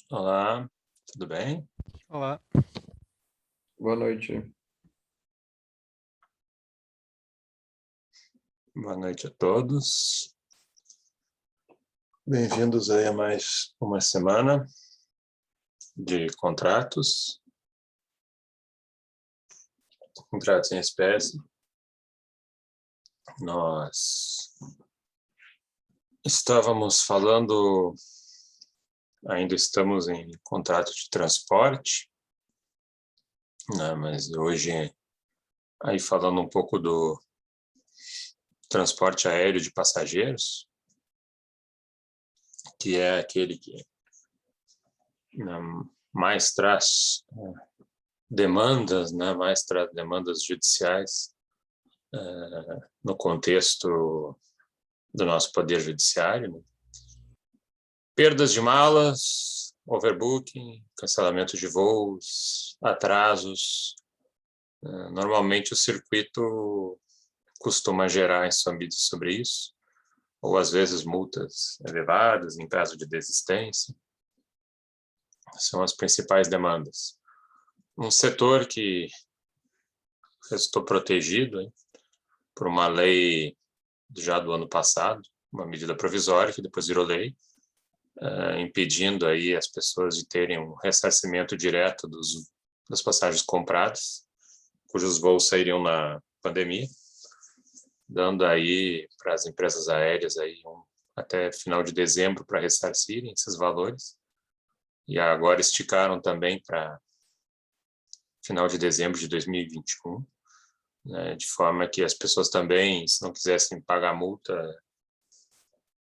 Olá, tudo bem? Olá, Boa noite. Boa noite a todos. Bem-vindos aí a mais uma semana de contratos em espécie. Nós estávamos falando, ainda estamos em contrato de transporte, né? Mas hoje, aí falando um pouco do transporte aéreo de passageiros, que é aquele que né, mais traz demandas, né, mais traz demandas judiciais no contexto do nosso poder judiciário, né? Perdas de malas, overbooking, cancelamento de voos, atrasos. Normalmente o circuito costuma gerar insumbícios sobre isso, ou às vezes multas elevadas em caso de desistência. São as principais demandas. Um setor que restou protegido por uma lei já do ano passado, uma medida provisória que depois virou lei, impedindo aí as pessoas de terem um ressarcimento direto das passagens compradas, cujos voos sairiam na pandemia, dando aí para as empresas aéreas aí até final de dezembro para ressarcirem esses valores. E agora esticaram também para final de dezembro de 2021, né, de forma que as pessoas também, se não quisessem pagar multa,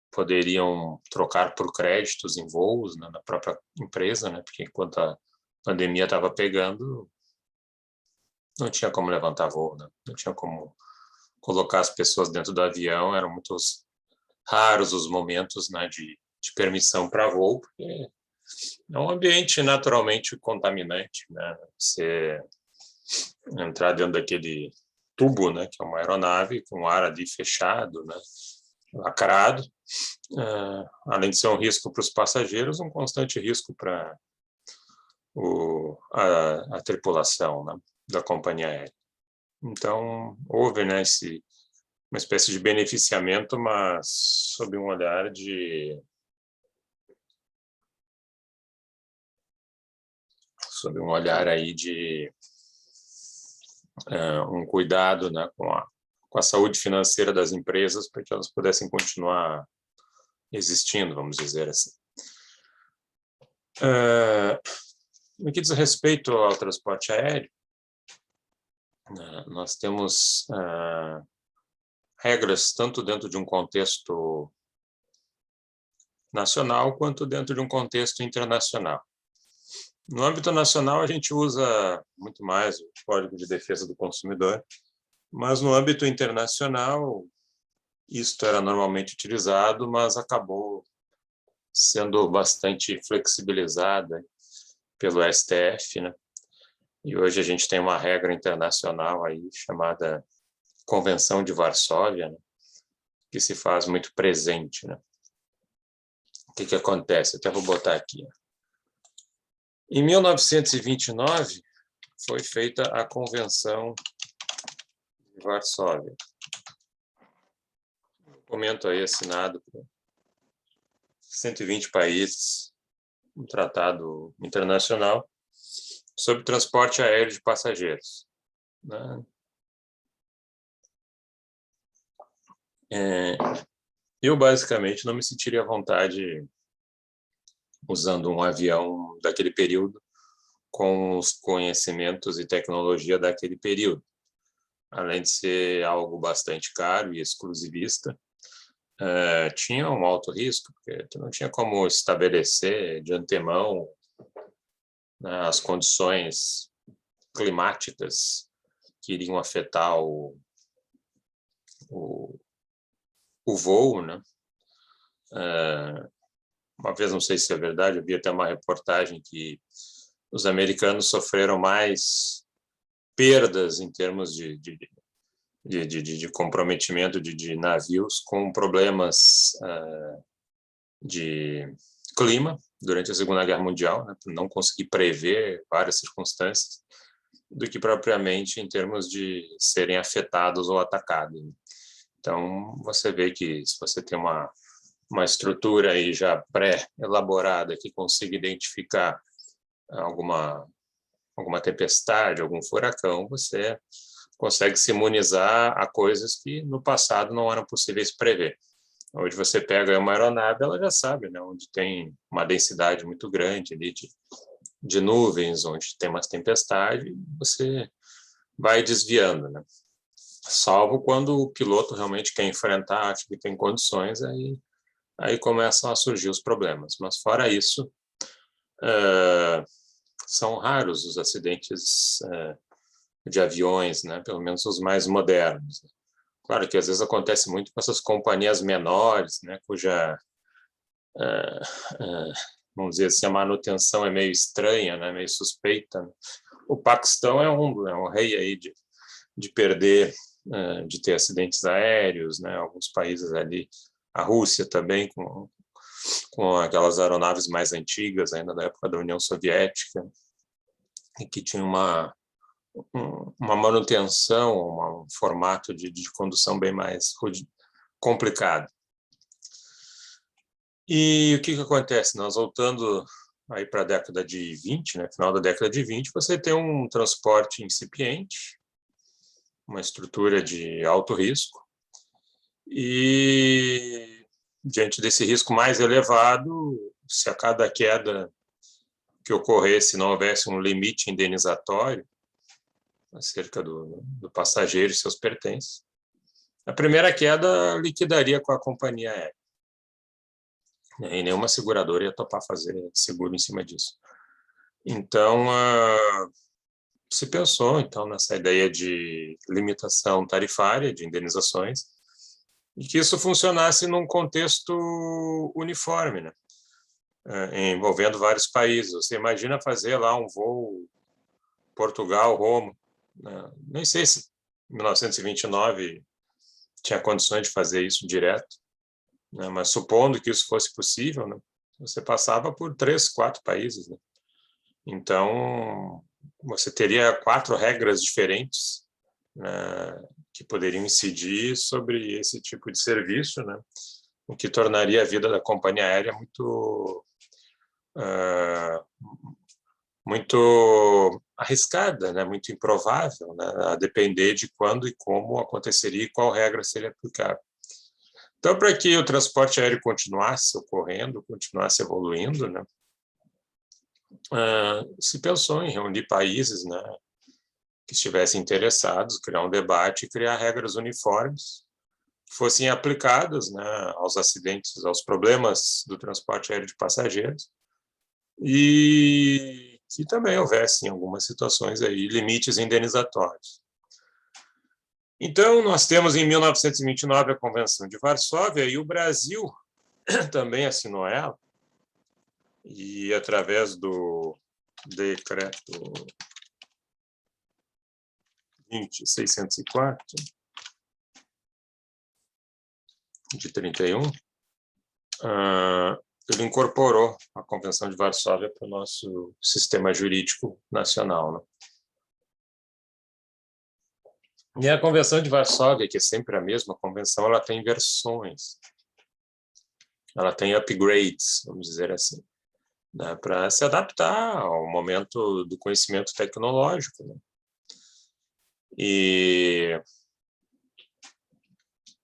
poderiam trocar por créditos em voos, né, na própria empresa, né, porque enquanto a pandemia estava pegando, não tinha como levantar voo, né, não tinha como colocar as pessoas dentro do avião, eram muito raros os momentos, né, de permissão para voo, porque é um ambiente naturalmente contaminante, né, você entrar dentro daquele tubo, né, que é uma aeronave com ar ali fechado, né, lacrado, além de ser um risco para os passageiros, um constante risco para a tripulação, né, da companhia aérea. Então, houve, né, uma espécie de beneficiamento, mas sob um olhar aí de um cuidado, né, com a saúde financeira das empresas para que elas pudessem continuar existindo, vamos dizer assim. No que diz respeito ao transporte aéreo, nós temos regras tanto dentro de um contexto nacional quanto dentro de um contexto internacional. No âmbito nacional, a gente usa muito mais o Código de Defesa do Consumidor, mas no âmbito internacional, isto era normalmente utilizado, mas acabou sendo bastante flexibilizada pelo STF, né? E hoje a gente tem uma regra internacional aí chamada Convenção de Varsóvia, né? Que se faz muito presente, né? O que acontece? Até vou botar aqui. Em 1929 foi feita a Convenção de Varsóvia. Um documento aí assinado por 120 países, um tratado internacional sobre transporte aéreo de passageiros, né? Eu, basicamente, não me sentiria à vontade usando um avião daquele período com os conhecimentos e tecnologia daquele período. Além de ser algo bastante caro e exclusivista, tinha um alto risco, porque tu não tinha como estabelecer de antemão, né, as condições climáticas que iriam afetar o voo, né? Uma vez, não sei se é verdade, eu vi até uma reportagem que os americanos sofreram mais perdas em termos de de comprometimento de navios com problemas de clima durante a Segunda Guerra Mundial, né, por não conseguir prever várias circunstâncias, do que propriamente em termos de serem afetados ou atacados. Então, você vê que se você tem uma estrutura aí já pré-elaborada que consiga identificar alguma tempestade, algum furacão, você consegue se imunizar a coisas que no passado não eram possíveis prever. Hoje você pega uma aeronave, ela já sabe, né, onde tem uma densidade muito grande ali de nuvens, onde tem umas tempestades, você vai desviando, né? Salvo quando o piloto realmente quer enfrentar, acha que tem condições, aí começam a surgir os problemas. Mas fora isso, são raros os acidentes de aviões, né? Pelo menos os mais modernos. Claro que às vezes acontece muito com essas companhias menores, né? Cuja, vamos dizer assim, a manutenção é meio estranha, né? Meio suspeita. Né? O Paquistão é um rei aí de perder, de ter acidentes aéreos, né? Alguns países ali, a Rússia também, com aquelas aeronaves mais antigas, ainda da época da União Soviética, e que tinha uma manutenção, um formato de condução bem mais complicado. E o que acontece? Nós voltando aí para a década de 20, né, final da década de 20, você tem um transporte incipiente, uma estrutura de alto risco, e diante desse risco mais elevado, se a cada queda que ocorresse não houvesse um limite indenizatório acerca do passageiro e seus pertences, a primeira queda liquidaria com a companhia aérea. E nenhuma seguradora ia topar fazer seguro em cima disso. Então, se pensou então nessa ideia de limitação tarifária de indenizações e que isso funcionasse num contexto uniforme, né? Envolvendo vários países. Você imagina fazer lá um voo Portugal-Roma, né? Nem sei se em 1929 tinha condições de fazer isso direto, né? Mas supondo que isso fosse possível, né? Você passava por 3, 4 países, né? Então, você teria 4 regras diferentes, né, que poderiam incidir sobre esse tipo de serviço, né, o que tornaria a vida da companhia aérea muito arriscada, né, muito improvável, né, a depender de quando e como aconteceria e qual regra seria aplicável. Então, para que o transporte aéreo continuasse ocorrendo, continuasse evoluindo, né, se pensou em reunir países, né, que estivessem interessados, criar um debate e criar regras uniformes que fossem aplicadas, né, aos acidentes, aos problemas do transporte aéreo de passageiros e que também houvesse, em algumas situações, aí, limites indenizatórios. Então, nós temos em 1929 a Convenção de Varsóvia e o Brasil também assinou ela, e através do decreto 20.604 de 31, ele incorporou a Convenção de Varsóvia para o nosso sistema jurídico nacional, né? E a Convenção de Varsóvia, que é sempre a mesma convenção, ela tem versões, ela tem upgrades, vamos dizer assim, né, para se adaptar ao momento do conhecimento tecnológico, né? E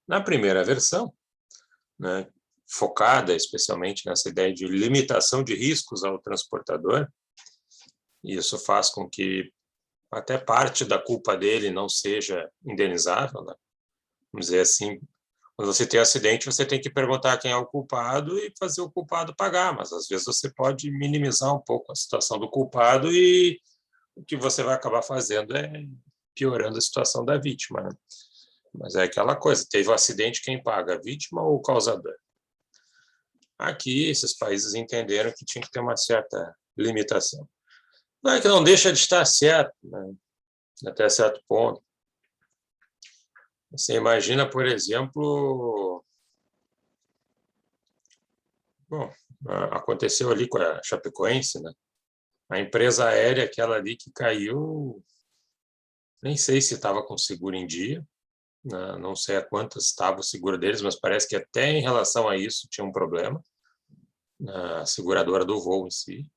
na primeira versão, né, focada especialmente nessa ideia de limitação de riscos ao transportador, e isso faz com que até parte da culpa dele não seja indenizável, né? Vamos dizer assim, quando você tem um acidente, você tem que perguntar quem é o culpado e fazer o culpado pagar, mas às vezes você pode minimizar um pouco a situação do culpado e o que você vai acabar fazendo é piorando a situação da vítima, né? Mas é aquela coisa, teve um acidente, quem paga, a vítima ou o causador? Aqui, esses países entenderam que tinha que ter uma certa limitação. Não é que não deixa de estar certo, né, até certo ponto. Você imagina, por exemplo, bom, aconteceu ali com a Chapecoense, né? A empresa aérea, aquela ali que caiu, nem sei se estava com seguro em dia, né? Não sei a quantas estava o seguro deles, mas parece que até em relação a isso tinha um problema, na seguradora do voo em si.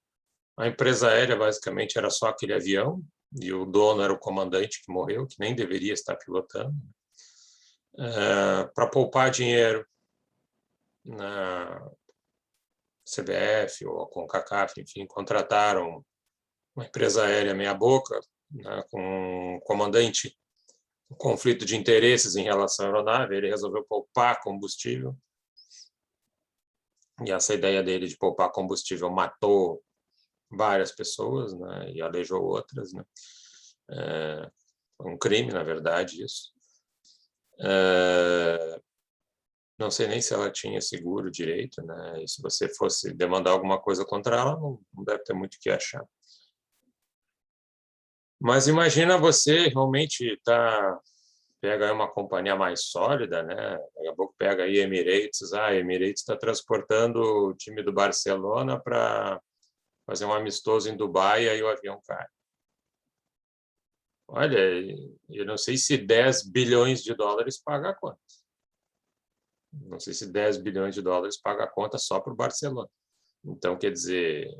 A empresa aérea, basicamente, era só aquele avião, e o dono era o comandante que morreu, que nem deveria estar pilotando. Para poupar dinheiro na CBF ou a CONCACAF, enfim, contrataram uma empresa aérea meia-boca, né, com um comandante com conflito de interesses em relação à aeronave. Ele resolveu poupar combustível, e essa ideia dele de poupar combustível matou várias pessoas, né, e aleijou outras, né. Um crime, na verdade, isso. Não sei nem se ela tinha seguro direito, né? E se você fosse demandar alguma coisa contra ela, não deve ter muito o que achar. Mas imagina você realmente pega uma companhia mais sólida, né? Daqui a pouco pega aí Emirates, a Emirates está transportando o time do Barcelona para fazer um amistoso em Dubai e aí o avião cai. Olha, eu não sei se 10 bilhões de dólares paga a conta. Não sei se 10 bilhões de dólares paga a conta só para o Barcelona. Então, quer dizer,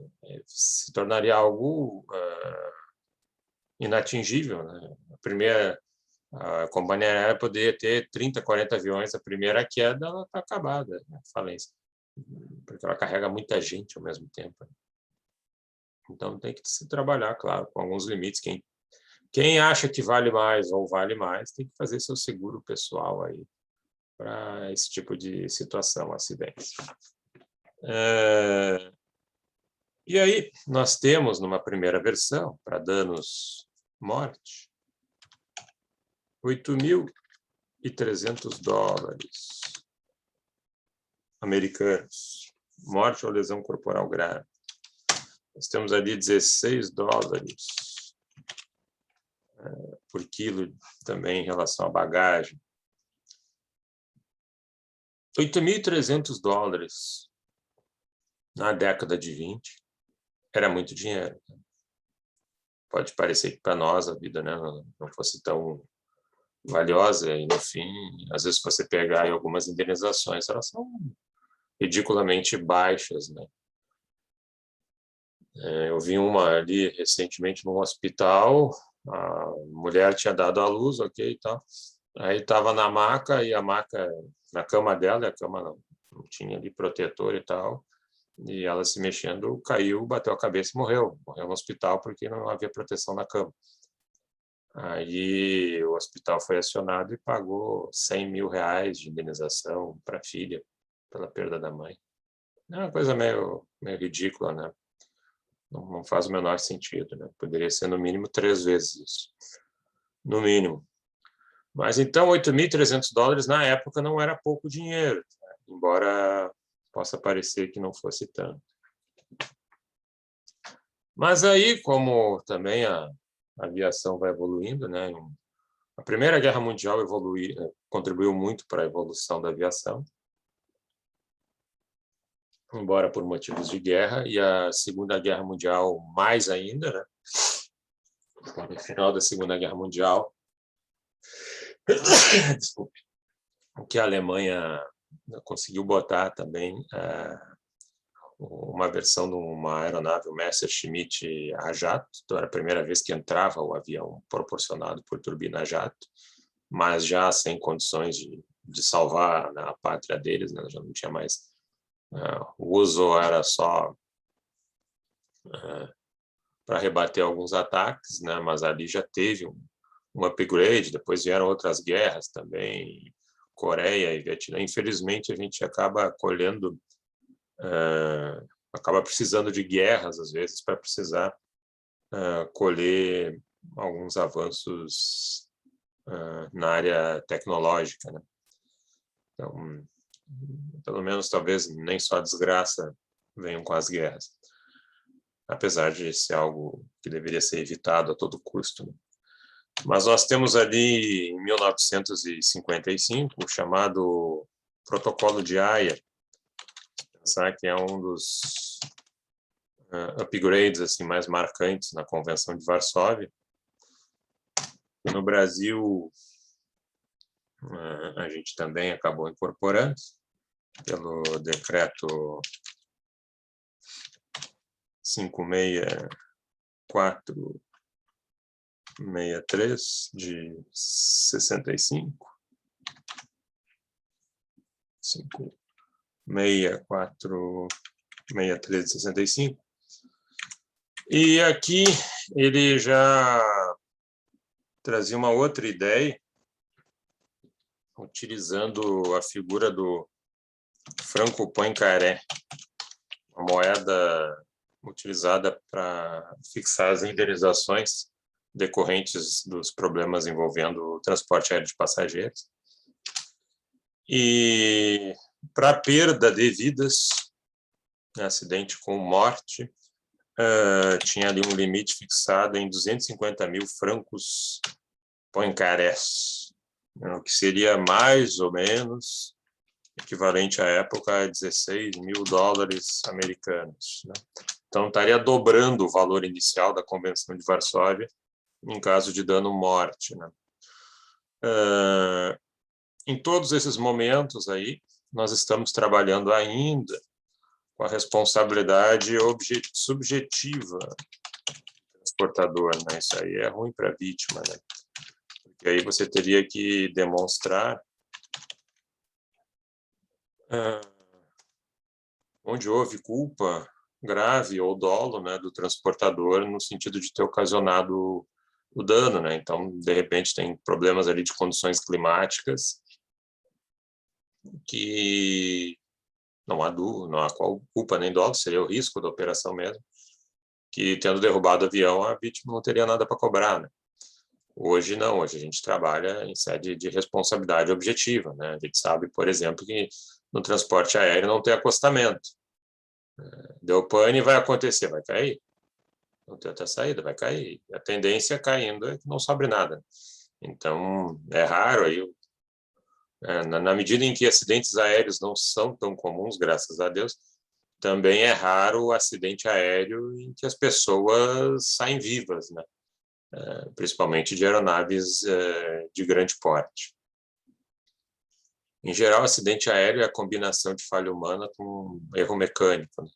se tornaria algo inatingível, né? A companhia aérea poderia ter 30, 40 aviões, a primeira queda ela está acabada, né? Falência, porque ela carrega muita gente ao mesmo tempo. Então, tem que se trabalhar, claro, com alguns limites. Quem acha que vale mais ou vale mais, tem que fazer seu seguro pessoal aí para esse tipo de situação, acidentes. E aí, nós temos, numa primeira versão, para danos morte, $8.300 americanos. Morte ou lesão corporal grave. Nós temos ali $16 por quilo também em relação à bagagem. $8.300 na década de 20 era muito dinheiro. Pode parecer que para nós a vida, né, não fosse tão valiosa, e no fim, às vezes, se você pegar aí algumas indenizações, elas são ridiculamente baixas, né? Eu vi uma ali recentemente num hospital, a mulher tinha dado à luz, ok, e tal. Aí estava na maca, e a maca na cama dela, a cama não tinha ali protetor e tal, e ela se mexendo, caiu, bateu a cabeça e morreu. Morreu no hospital porque não havia proteção na cama. Aí o hospital foi acionado e pagou R$100 mil de indenização para a filha pela perda da mãe. É uma coisa meio ridícula, né? Não faz o menor sentido, né? Poderia ser no mínimo 3 vezes isso, no mínimo. Mas então $8.300 na época não era pouco dinheiro, né? Embora possa parecer que não fosse tanto. Mas aí, como também a aviação vai evoluindo, né? A Primeira Guerra Mundial contribuiu muito para a evolução da aviação, embora por motivos de guerra, e a Segunda Guerra Mundial mais ainda, né? No final da Segunda Guerra Mundial, desculpe, que a Alemanha conseguiu botar também uma versão de uma aeronave, o Messerschmitt a jato. Então, era a primeira vez que entrava o avião propulsionado por turbina a jato, mas já sem condições de salvar, né, a pátria deles, né? Já não tinha mais. O uso era só para rebater alguns ataques, né? Mas ali já teve um upgrade. Depois vieram outras guerras também, Coreia e Vietnã. Infelizmente, a gente acaba colhendo, acaba precisando de guerras, às vezes, para precisar colher alguns avanços na área tecnológica, né? Então, pelo menos, talvez nem só a desgraça venham com as guerras, apesar de ser algo que deveria ser evitado a todo custo, né? Mas nós temos ali, em 1955, o chamado Protocolo de Haia, pensar que é um dos upgrades assim, mais marcantes na Convenção de Varsóvia. E no Brasil, a gente também acabou incorporando pelo decreto 56463 de 65, 56463 de 65. E aqui ele já trazia uma outra ideia, utilizando a figura do franco Poincaré, uma moeda utilizada para fixar as indenizações decorrentes dos problemas envolvendo o transporte aéreo de passageiros. E para perda de vidas, acidente com morte, tinha ali um limite fixado em 250 mil francos Poincarés, o que seria mais ou menos equivalente à época a 16 mil dólares americanos, né? Então, estaria dobrando o valor inicial da Convenção de Varsóvia em caso de dano-morte, né? Em todos esses momentos aí, nós estamos trabalhando ainda com a responsabilidade subjetiva do transportador, né? Isso aí é ruim para a vítima, né? Porque aí você teria que demonstrar onde houve culpa grave ou dolo, né, do transportador no sentido de ter ocasionado o dano, né? Então, de repente, tem problemas ali de condições climáticas que não há qual culpa nem dolo, seria o risco da operação mesmo, que tendo derrubado o avião, a vítima não teria nada para cobrar, né? Hoje não, hoje a gente trabalha em sede de responsabilidade objetiva, né? A gente sabe, por exemplo, que no transporte aéreo não tem acostamento. Deu pane, vai acontecer, vai cair. Não tem outra saída, vai cair. A tendência caindo é que não sobre nada. Então, é raro aí, na medida em que acidentes aéreos não são tão comuns, graças a Deus, também é raro o acidente aéreo em que as pessoas saem vivas, né? Principalmente de aeronaves de grande porte. Em geral, acidente aéreo é a combinação de falha humana com erro mecânico, né?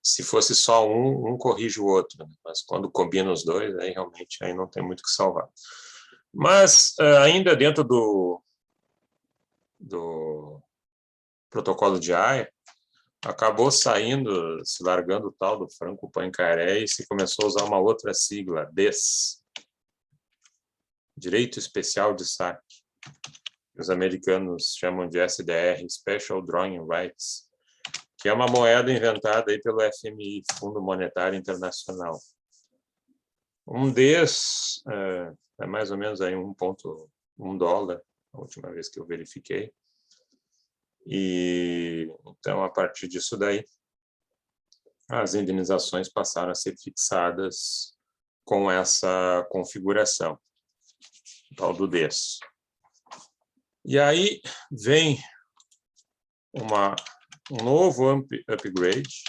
Se fosse só um corrige o outro, né? Mas quando combina os dois, aí realmente aí não tem muito o que salvar. Mas ainda dentro do protocolo de Haia, acabou saindo, se largando o tal do franco Poincaré e se começou a usar uma outra sigla, DES, Direito Especial de Saque. Os americanos chamam de SDR, Special Drawing Rights, que é uma moeda inventada aí pelo FMI, Fundo Monetário Internacional. Um DES é mais ou menos aí 1,1 dólar, a última vez que eu verifiquei. E então, a partir disso daí, as indenizações passaram a ser fixadas com essa configuração, tal do DES. E aí vem um novo upgrade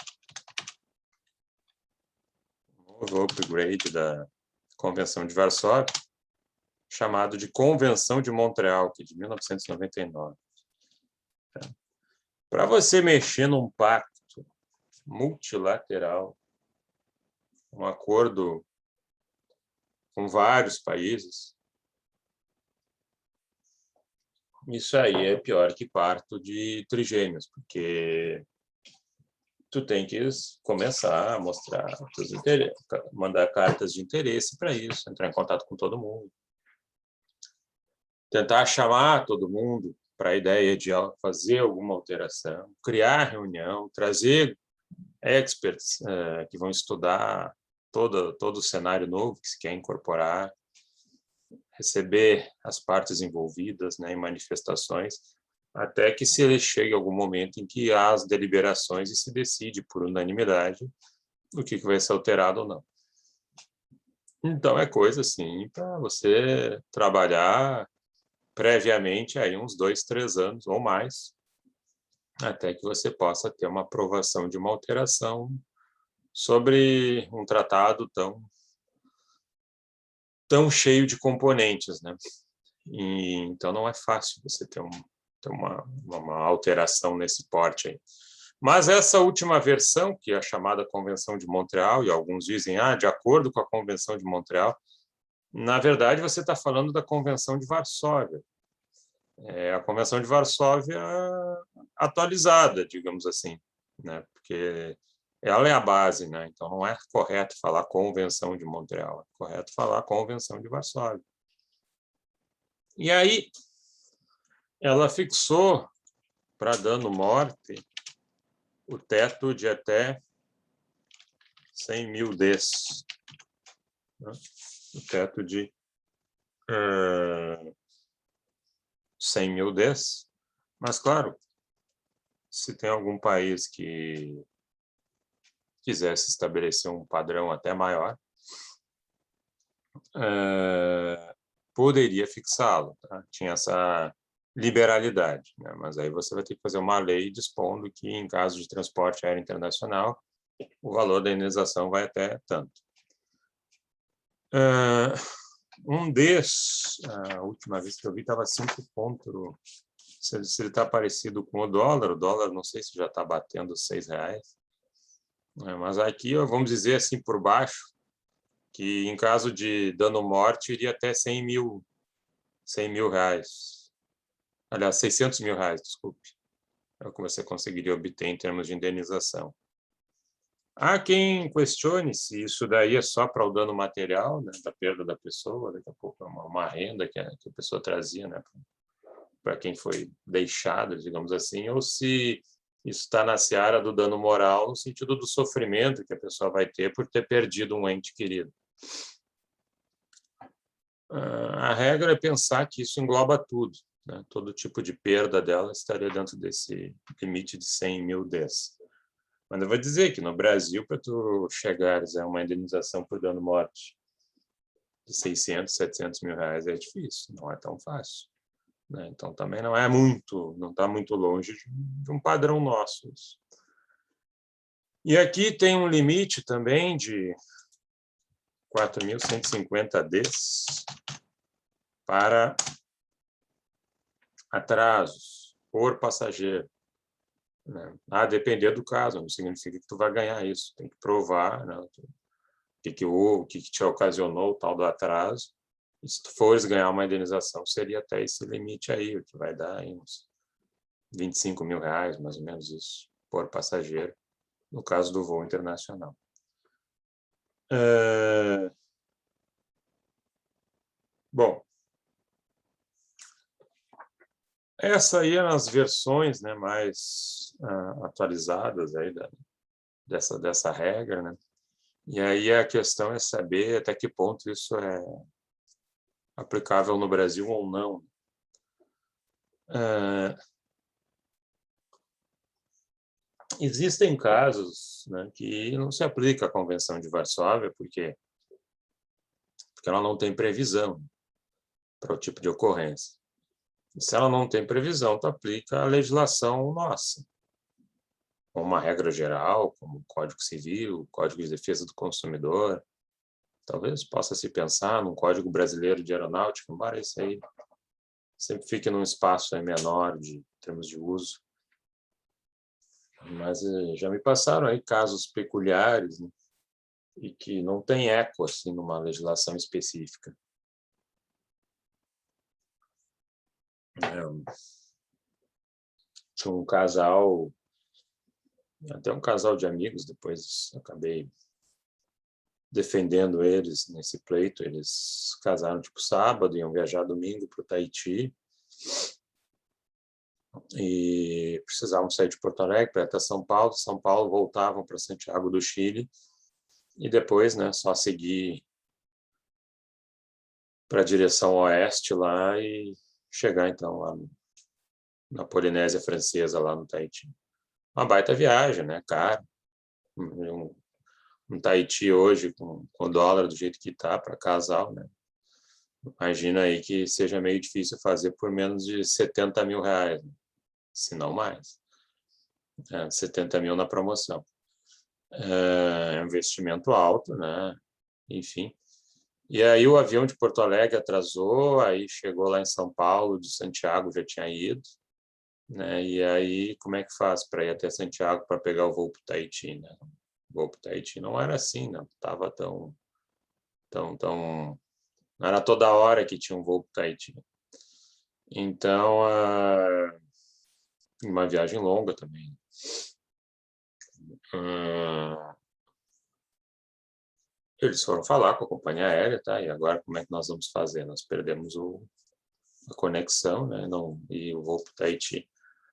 da Convenção de Varsóvia, chamado de Convenção de Montreal, que é de 1999. Para você mexer num pacto multilateral, um acordo com vários países, isso aí é pior que parto de trigêmeos, porque tu tem que começar a mostrar teus interesses, mandar cartas de interesse para isso, entrar em contato com todo mundo, tentar chamar todo mundo para a ideia de fazer alguma alteração, criar reunião, trazer experts que vão estudar todo o cenário novo que se quer incorporar, receber as partes envolvidas, né, em manifestações, até que se chegue algum momento em que há as deliberações e se decide por unanimidade o que vai ser alterado ou não. Então, é coisa assim para você trabalhar previamente aí uns 2, 3 anos ou mais, até que você possa ter uma aprovação de uma alteração sobre um tratado tão cheio de componentes, né? E, então, não é fácil você ter uma alteração nesse porte aí. Mas essa última versão, que é a chamada Convenção de Montreal, e alguns dizem, de acordo com a Convenção de Montreal, na verdade, você está falando da Convenção de Varsóvia. É a Convenção de Varsóvia atualizada, digamos assim, né? Porque ela é a base, né? Então, não é correto falar Convenção de Montreal, é correto falar Convenção de Varsóvia. E aí, ela fixou, para dano morte, o teto de até 100 mil Ds. Né? O teto de 100 mil Ds. Mas, claro, se tem algum país que quisesse estabelecer um padrão até maior, poderia fixá-lo. Tá? Tinha essa liberalidade, né? Mas aí você vai ter que fazer uma lei dispondo que, em caso de transporte aéreo internacional, o valor da indenização vai até tanto. Um desses, a última vez que eu vi, estava 5 pontos. Se ele está parecido com o dólar não sei se já está batendo R$6. Mas aqui, vamos dizer assim, por baixo, que em caso de dano-morte iria até 100 mil reais. Aliás, 600 mil reais, desculpe. É o que você conseguiria obter em termos de indenização. Há quem questione se isso daí é só para o dano material, né, da perda da pessoa, daqui a pouco é uma renda que a pessoa trazia, né, para quem foi deixado, digamos assim, ou se isso está na seara do dano moral, no sentido do sofrimento que a pessoa vai ter por ter perdido um ente querido. A regra é pensar que isso engloba tudo, né? Todo tipo de perda dela estaria dentro desse limite de 100 mil Ds. Mas eu vou dizer que no Brasil, para tu chegares a uma indenização por dano-morte de 600, 700 mil reais é difícil, não é tão fácil. Né? Então, também não está muito longe de um padrão nosso. Isso. E aqui tem um limite também de 4.150 Ds para atrasos por passageiro. Né? A depender do caso, não significa que tu vai ganhar isso. Tem que provar, né, o que te ocasionou o tal do atraso. E se tu fores ganhar uma indenização, seria até esse limite aí, o que vai dar aí uns 25 mil reais, mais ou menos isso, por passageiro, no caso do voo internacional. Bom, essa aí é as versões, né, mais atualizadas aí dessa regra, né? E aí a questão é saber até que ponto isso é aplicável no Brasil ou não. Existem casos, né, que não se aplica a Convenção de Varsóvia, porque ela não tem previsão para o tipo de ocorrência. E se ela não tem previsão, tu aplica a legislação nossa, como uma regra geral, como o Código Civil, o Código de Defesa do Consumidor. Talvez possa se pensar num Código Brasileiro de Aeronáutica, embora esse aí sempre fique num espaço menor de termos de uso. Mas já me passaram aí casos peculiares, né, e que não tem eco assim numa legislação específica. Tinha um casal, até um casal de amigos, depois acabei defendendo eles nesse pleito. Eles casaram tipo sábado, iam viajar domingo para o Tahiti e precisavam sair de Porto Alegre para ir até São Paulo, voltavam para Santiago do Chile e depois, né, só seguir para a direção oeste lá e chegar então lá na Polinésia Francesa, lá no Tahiti. Uma baita viagem, né, cara, no Tahiti hoje, com o dólar do jeito que está para casal, né? Imagina aí que seja meio difícil fazer por menos de 70 mil reais, né? Se não mais. 70 mil na promoção. É um investimento alto, né? Enfim. E aí o avião de Porto Alegre atrasou, aí chegou lá em São Paulo, de Santiago já tinha ido, né? E aí como é que faz para ir até Santiago para pegar o voo para o Tahiti, né? O voo para o Tahiti não era assim, não estava tão, não era toda hora que tinha um voo para o Tahiti. Então, uma viagem longa também. Eles foram falar com a companhia aérea, tá? E agora como é que nós vamos fazer? Nós perdemos a conexão, né? Não, e o voo para o Tahiti.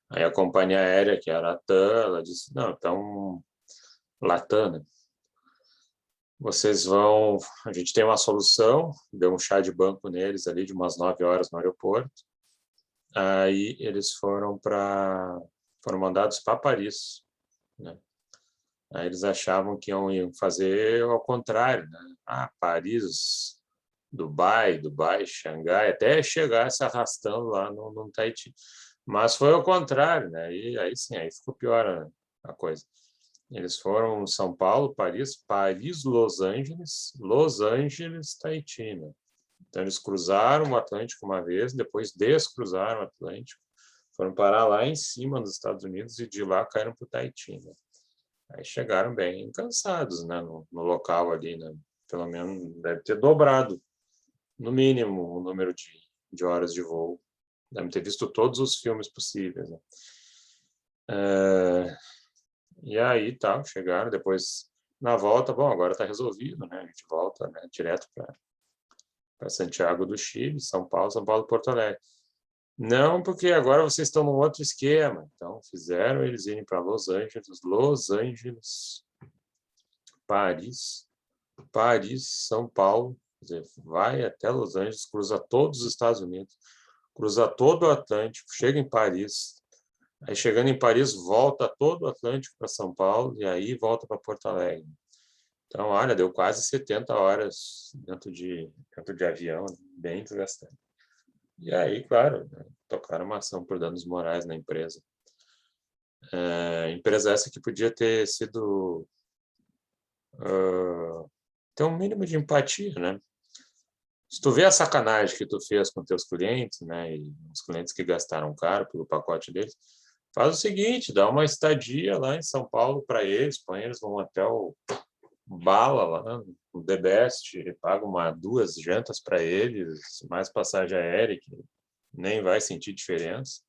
Aí a companhia aérea, que era a TAM, ela disse, não, então, Latam, né? Vocês vão... A gente tem uma solução, deu um chá de banco neles ali de umas 9 horas no aeroporto. Aí eles foram mandados para Paris, né? Aí eles achavam que iam fazer ao contrário, né? Paris, Dubai, Xangai, até chegar se arrastando lá no Tahiti. Mas foi ao contrário, né? E aí sim, aí ficou pior a coisa. Eles foram São Paulo, Paris, Los Angeles, Tahiti, né? Então eles cruzaram o Atlântico uma vez, depois descruzaram o Atlântico, foram parar lá em cima nos Estados Unidos e de lá caíram para o Tahiti, né? Aí chegaram bem cansados, né, no local ali, né? Pelo menos deve ter dobrado, no mínimo, o número de horas de voo. Devem ter visto todos os filmes possíveis, né? E aí, tá, chegaram, depois, na volta, bom, agora está resolvido, né? A gente volta, né, direto para Santiago do Chile, São Paulo, Porto Alegre. Não, porque agora vocês estão num outro esquema. Então, fizeram eles irem para Los Angeles, Paris, São Paulo, quer dizer, vai até Los Angeles, cruza todos os Estados Unidos, cruza todo o Atlântico, chega em Paris, aí chegando em Paris, volta todo o Atlântico para São Paulo e aí volta para Porto Alegre. Então, olha, deu quase 70 horas dentro de avião, bem desgastante. E aí, claro, tocaram uma ação por danos morais na empresa. Empresa essa que podia ter sido... ter um mínimo de empatia, né? Se tu vê a sacanagem que tu fez com teus clientes, né, e os clientes que gastaram caro pelo pacote deles, faz o seguinte, dá uma estadia lá em São Paulo para eles, põe eles num hotel bala lá, no The Best, paga 2 jantas para eles, mais passagem aérea, que nem vai sentir diferença.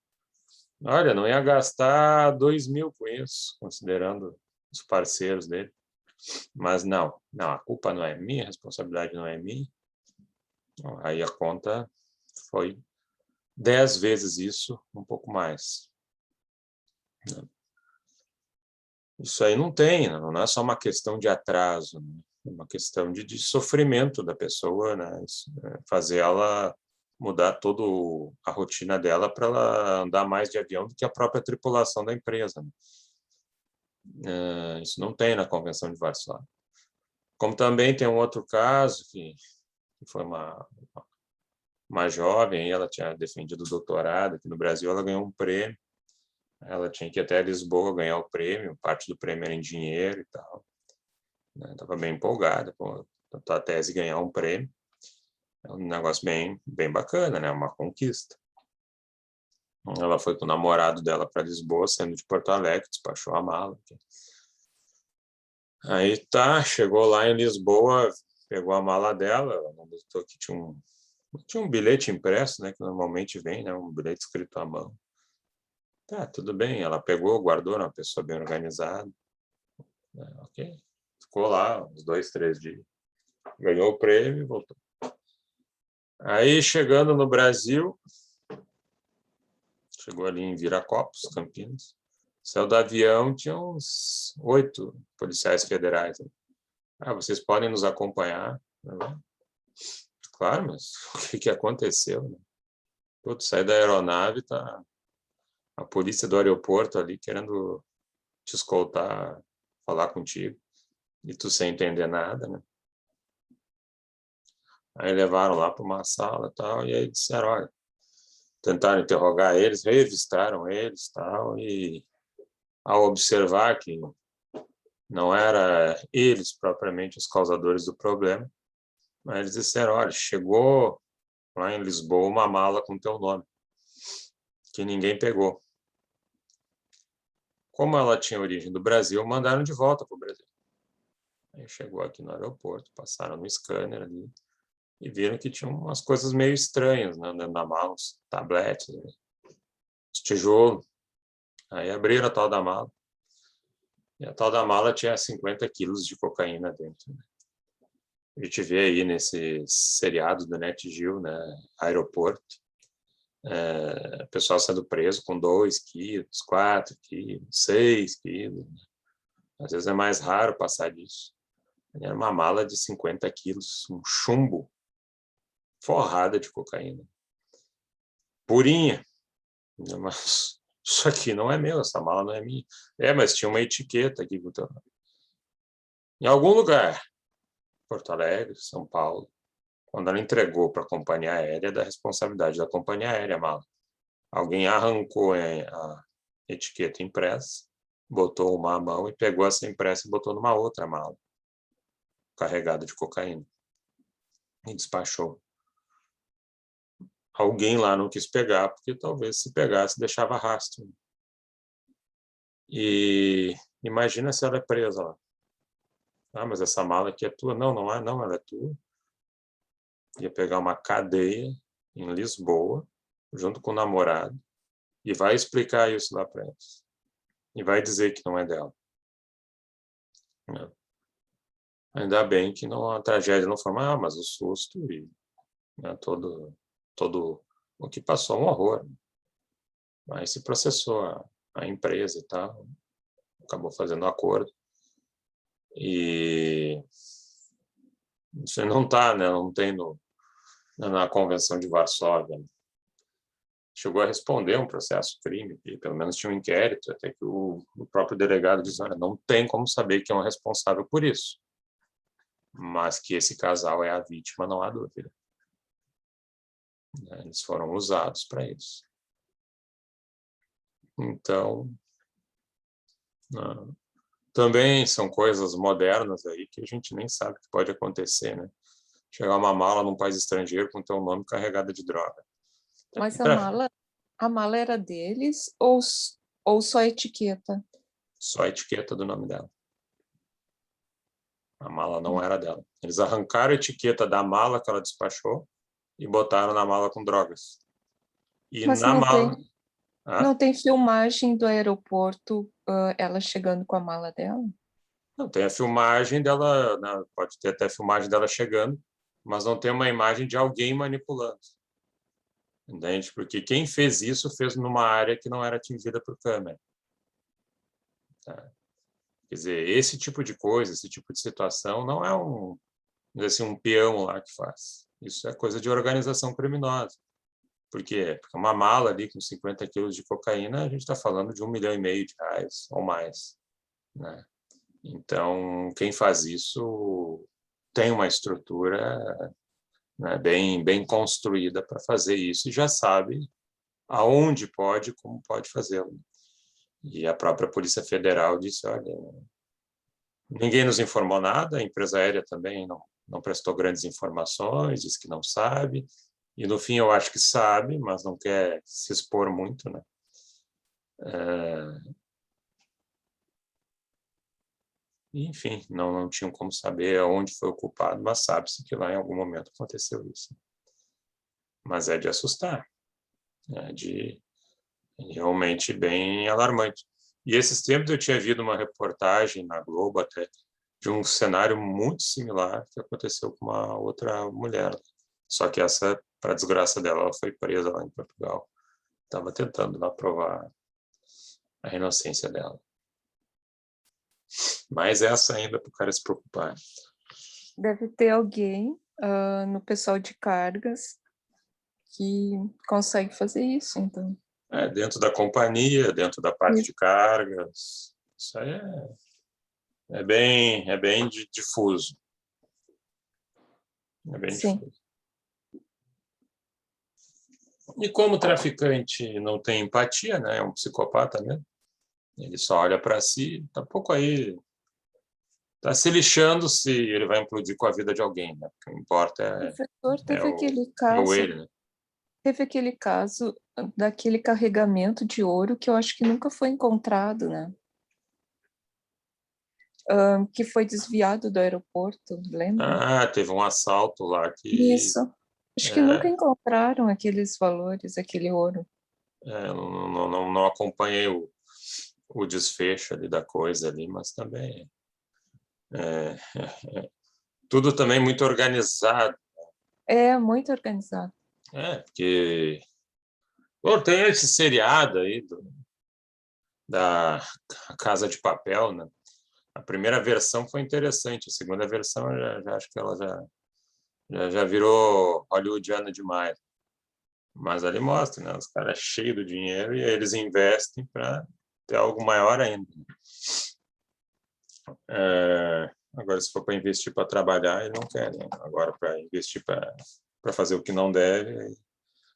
Olha, não ia gastar 2.000 com isso, considerando os parceiros dele. Mas não, a culpa não é minha, a responsabilidade não é minha. Aí a conta foi 10 vezes isso, um pouco mais. Isso aí não tem, não é só uma questão de atraso, né? É uma questão de sofrimento da pessoa, né? Fazer ela mudar toda a rotina dela para ela andar mais de avião do que a própria tripulação da empresa, né? Isso não tem na Convenção de Varsóvia. Como também tem um outro caso, que foi uma jovem, ela tinha defendido o doutorado aqui no Brasil, ela ganhou um prêmio, ela tinha que ir até Lisboa ganhar o prêmio, parte do prêmio era em dinheiro e tal. Estava bem empolgada com a tese ganhar um prêmio. É um negócio bem bacana, né? Uma conquista. Ela foi com o namorado dela para Lisboa, saindo de Porto Alegre, despachou a mala. Aí tá, chegou lá em Lisboa, pegou a mala dela, ela notou que tinha um bilhete impresso, né? Que normalmente vem, né? Um bilhete escrito à mão. Tá, tudo bem. Ela pegou, guardou, uma pessoa bem organizada. Ok. Ficou lá uns 2, 3 dias. Ganhou o prêmio e voltou. Aí, chegando no Brasil, chegou ali em Viracopos, Campinas, saiu do avião, tinha uns 8 policiais federais. Vocês podem nos acompanhar? Claro, mas o que aconteceu? Putz, sai da aeronave, tá a polícia do aeroporto ali querendo te escoltar, falar contigo. E tu sem entender nada, né? Aí levaram lá para uma sala e tal, e aí disseram, olha, tentaram interrogar eles, revistaram eles tal, e ao observar que não era eles propriamente os causadores do problema, mas eles disseram, olha, chegou lá em Lisboa uma mala com teu nome, que ninguém pegou. Como ela tinha origem do Brasil, mandaram de volta para o Brasil. Aí chegou aqui no aeroporto, passaram no scanner ali e viram que tinha umas coisas meio estranhas, né, dentro da mala, uns tabletes, né, uns tijolos. Aí abriram a tal da mala. E a tal da mala tinha 50 quilos de cocaína dentro. Né? A gente vê aí nesse seriado do NetGeo, né, aeroporto, o pessoal sendo preso com 2 quilos, 4 quilos, 6 quilos. Às vezes é mais raro passar disso. Era uma mala de 50 quilos, um chumbo, forrada de cocaína. Purinha. Mas isso aqui não é meu, essa mala não é minha. Mas tinha uma etiqueta aqui. Em algum lugar, Porto Alegre, São Paulo, quando ela entregou para a companhia aérea, da responsabilidade da companhia aérea a mala. Alguém arrancou a etiqueta impressa, botou uma à mão e pegou essa impressa e botou numa outra mala, carregada de cocaína, e despachou. Alguém lá não quis pegar, porque talvez se pegasse, deixava rastro. E imagina se ela é presa lá. Ah, mas essa mala aqui é tua. Não, não é, não, ela é tua. Ia pegar uma cadeia em Lisboa, junto com o namorado, e vai explicar isso lá para eles. E vai dizer que não é dela. Ainda bem que não, a tragédia não foi, mas o susto e né, todo o que passou é um horror. Mas se processou a empresa e tal, acabou fazendo um acordo. E isso não está, né, não tem na Convenção de Varsóvia. Chegou a responder um processo crime, e pelo menos tinha um inquérito, até que o próprio delegado disse, olha, não tem como saber quem é o responsável por isso. Mas que esse casal é a vítima, não há dúvida. Eles foram usados para isso. Então, também são coisas modernas aí que a gente nem sabe o que pode acontecer, né? Chegar uma mala num país estrangeiro com teu nome carregada de droga. Mas a mala era deles ou só a etiqueta? Só a etiqueta do nome dela. A mala não era dela. Eles arrancaram a etiqueta da mala que ela despachou e botaram na mala com drogas. E Mas na mala... não tem filmagem do aeroporto, ela chegando com a mala dela? Não, tem a filmagem dela, né, pode ter até a filmagem dela chegando, mas não tem uma imagem de alguém manipulando. Entende? Porque quem fez isso fez numa área que não era atingida por câmera. Tá? Quer dizer, esse tipo de coisa, esse tipo de situação não é um peão lá que faz. Isso é coisa de organização criminosa. Por quê? Porque uma mala ali com 50 quilos de cocaína, a gente está falando de R$1,5 milhão ou mais. Né? Então, quem faz isso tem uma estrutura, né, bem construída para fazer isso e já sabe aonde pode, como pode fazê-lo. E a própria Polícia Federal disse, olha, ninguém nos informou nada, a empresa aérea também não prestou grandes informações, disse que não sabe, e no fim eu acho que sabe, mas não quer se expor muito, né? Enfim, não tinham como saber aonde foi o culpado, mas sabe-se que lá em algum momento aconteceu isso. Mas é de assustar, é de realmente bem alarmante. E esses tempos eu tinha visto uma reportagem na Globo até de um cenário muito similar que aconteceu com uma outra mulher. Só que essa, para desgraça dela, ela foi presa lá em Portugal. Estava tentando lá provar a inocência dela. Mas essa ainda para o cara se preocupar. Deve ter alguém no pessoal de cargas que consegue fazer isso, então. Dentro da companhia, dentro da parte de cargas. Isso aí É bem difuso. É bem Sim. difuso. E como o traficante não tem empatia, né? É um psicopata mesmo. Ele só olha para si, tá pouco aí, tá se lixando se ele vai implodir com a vida de alguém, né? O que importa Professor, é o ele, né? teve aquele caso daquele carregamento de ouro que eu acho que nunca foi encontrado, né? Que foi desviado do aeroporto, lembra? Teve um assalto lá que Isso. Acho que nunca encontraram aqueles valores, aquele ouro. não acompanhei o desfecho ali da coisa ali, mas também tudo também muito organizado. É muito organizado. Porque tem esse seriado aí da Casa de Papel, né? A primeira versão foi interessante, a segunda versão eu já acho que ela já virou hollywoodiana demais. Mas ali mostra, né? Os caras cheios do dinheiro e eles investem para ter algo maior ainda. Agora, se for para investir para trabalhar, ele não quer, né? Agora, para investir para fazer o que não deve,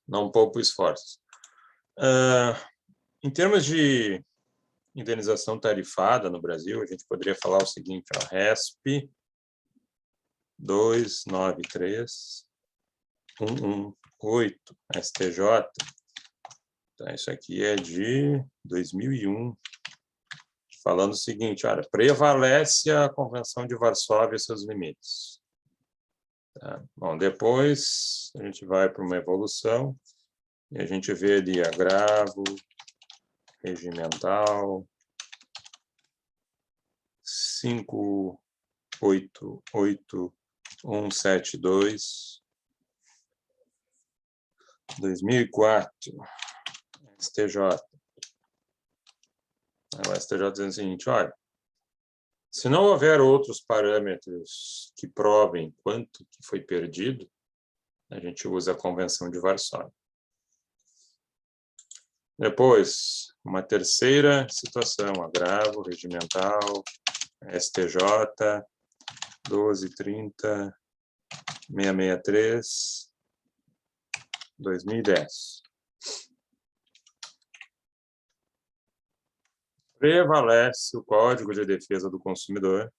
não poupa esforços. Em termos de indenização tarifada no Brasil, a gente poderia falar o seguinte: ó, RESP 293118 STJ. Então, isso aqui é de 2001, falando o seguinte: olha, prevalece a Convenção de Varsóvia e seus limites. Tá? Bom, depois a gente vai para uma evolução e a gente vê ali agravo regimental 588172 2004 STJ. O STJ dizendo o seguinte: olha, se não houver outros parâmetros que provem quanto que foi perdido, a gente usa a Convenção de Varsóvia. Depois, uma terceira situação, agravo regimental, STJ 1230-663, 2010. Prevalece o Código de Defesa do Consumidor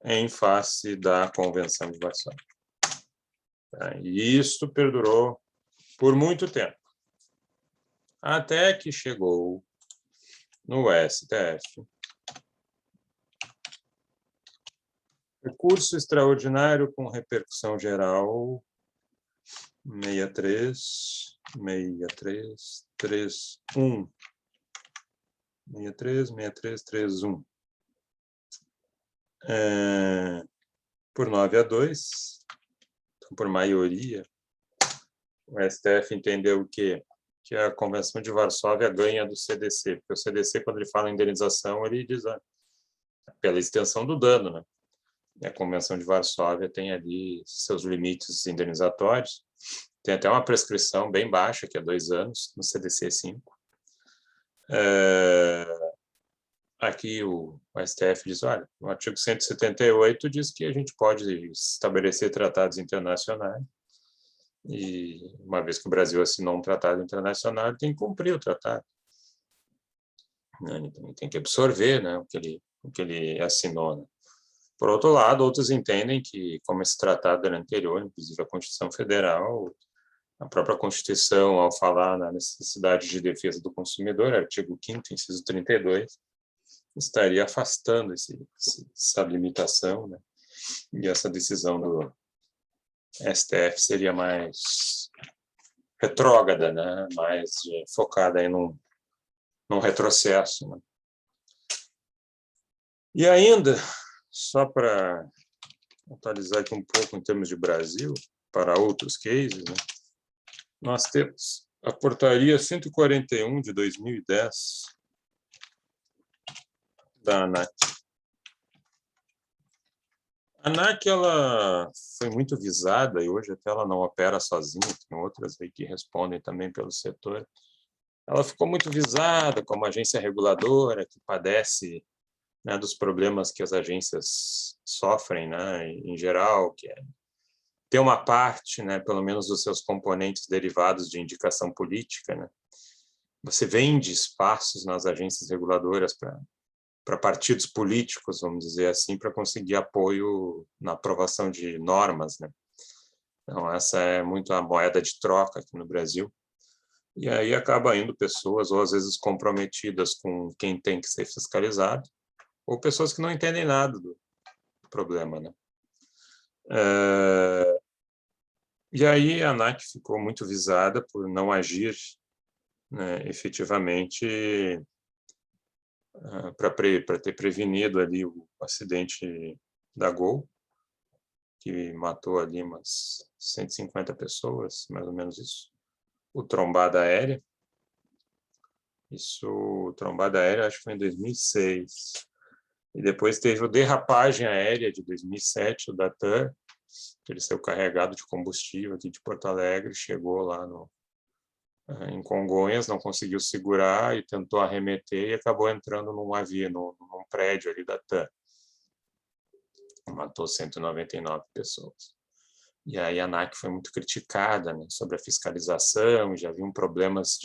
em face da Convenção de Varsóvia. E isso perdurou por muito tempo, até que chegou no STF recurso extraordinário com repercussão geral 6331 6331 por 9-2, então, por maioria, o STF entendeu que a Convenção de Varsóvia ganha do CDC, porque o CDC, quando ele fala em indenização, ele diz pela extensão do dano, né? E a Convenção de Varsóvia tem ali seus limites indenizatórios, tem até uma prescrição bem baixa, que é 2 anos, no CDC 5. Aqui o STF diz, olha, no artigo 178 diz que a gente pode estabelecer tratados internacionais, e uma vez que o Brasil assinou um tratado internacional, ele tem que cumprir o tratado. Ele tem que absorver, né, o que ele assinou. Né? Por outro lado, outros entendem que, como esse tratado era anterior, inclusive a Constituição Federal, a própria Constituição, ao falar na necessidade de defesa do consumidor, artigo 5º, inciso 32, estaria afastando essa limitação, né? E essa decisão do STF seria mais retrógrada, né? Mais focada aí num retrocesso. Né? E ainda, só para atualizar aqui um pouco em termos de Brasil, para outros cases, né? Nós temos a portaria 141 de 2010 da ANAC. A ANAC ela foi muito visada e hoje até ela não opera sozinha, tem outras aí que respondem também pelo setor. Ela ficou muito visada como agência reguladora que padece né, dos problemas que as agências sofrem, né, em geral, que é ter uma parte, né, pelo menos dos seus componentes derivados de indicação política, né? Você vende espaços nas agências reguladoras para partidos políticos, vamos dizer assim, para conseguir apoio na aprovação de normas, né? Então, essa é muito a moeda de troca aqui no Brasil. E aí acaba indo pessoas, ou às vezes comprometidas com quem tem que ser fiscalizado, ou pessoas que não entendem nada do problema, né? E aí a ANAC ficou muito visada por não agir, né, efetivamente para ter prevenido ali o acidente da Gol, que matou ali umas 150 pessoas, mais ou menos isso. O trombada aérea. Trombada aérea, acho que foi em 2006. E depois teve o derrapagem aérea de 2007, o da TAM, que ele saiu carregado de combustível aqui de Porto Alegre, chegou lá em Congonhas, não conseguiu segurar e tentou arremeter e acabou entrando num num prédio ali da TAM. Matou 199 pessoas. E aí a ANAC foi muito criticada, né, sobre a fiscalização, já haviam problemas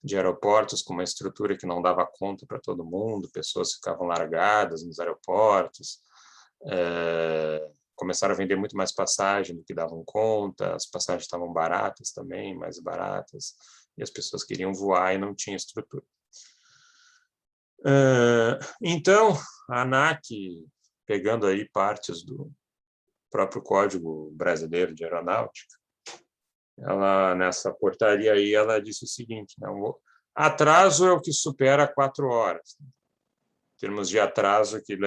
de aeroportos com uma estrutura que não dava conta para todo mundo, pessoas ficavam largadas nos aeroportos, começaram a vender muito mais passagem do que davam conta, as passagens estavam baratas também, mais baratas, e as pessoas queriam voar e não tinha estrutura. Então, a ANAC, pegando aí partes do próprio Código Brasileiro de Aeronáutica, ela, nessa portaria aí, ela disse o seguinte, né, atraso é o que supera 4 horas. Em termos de atraso que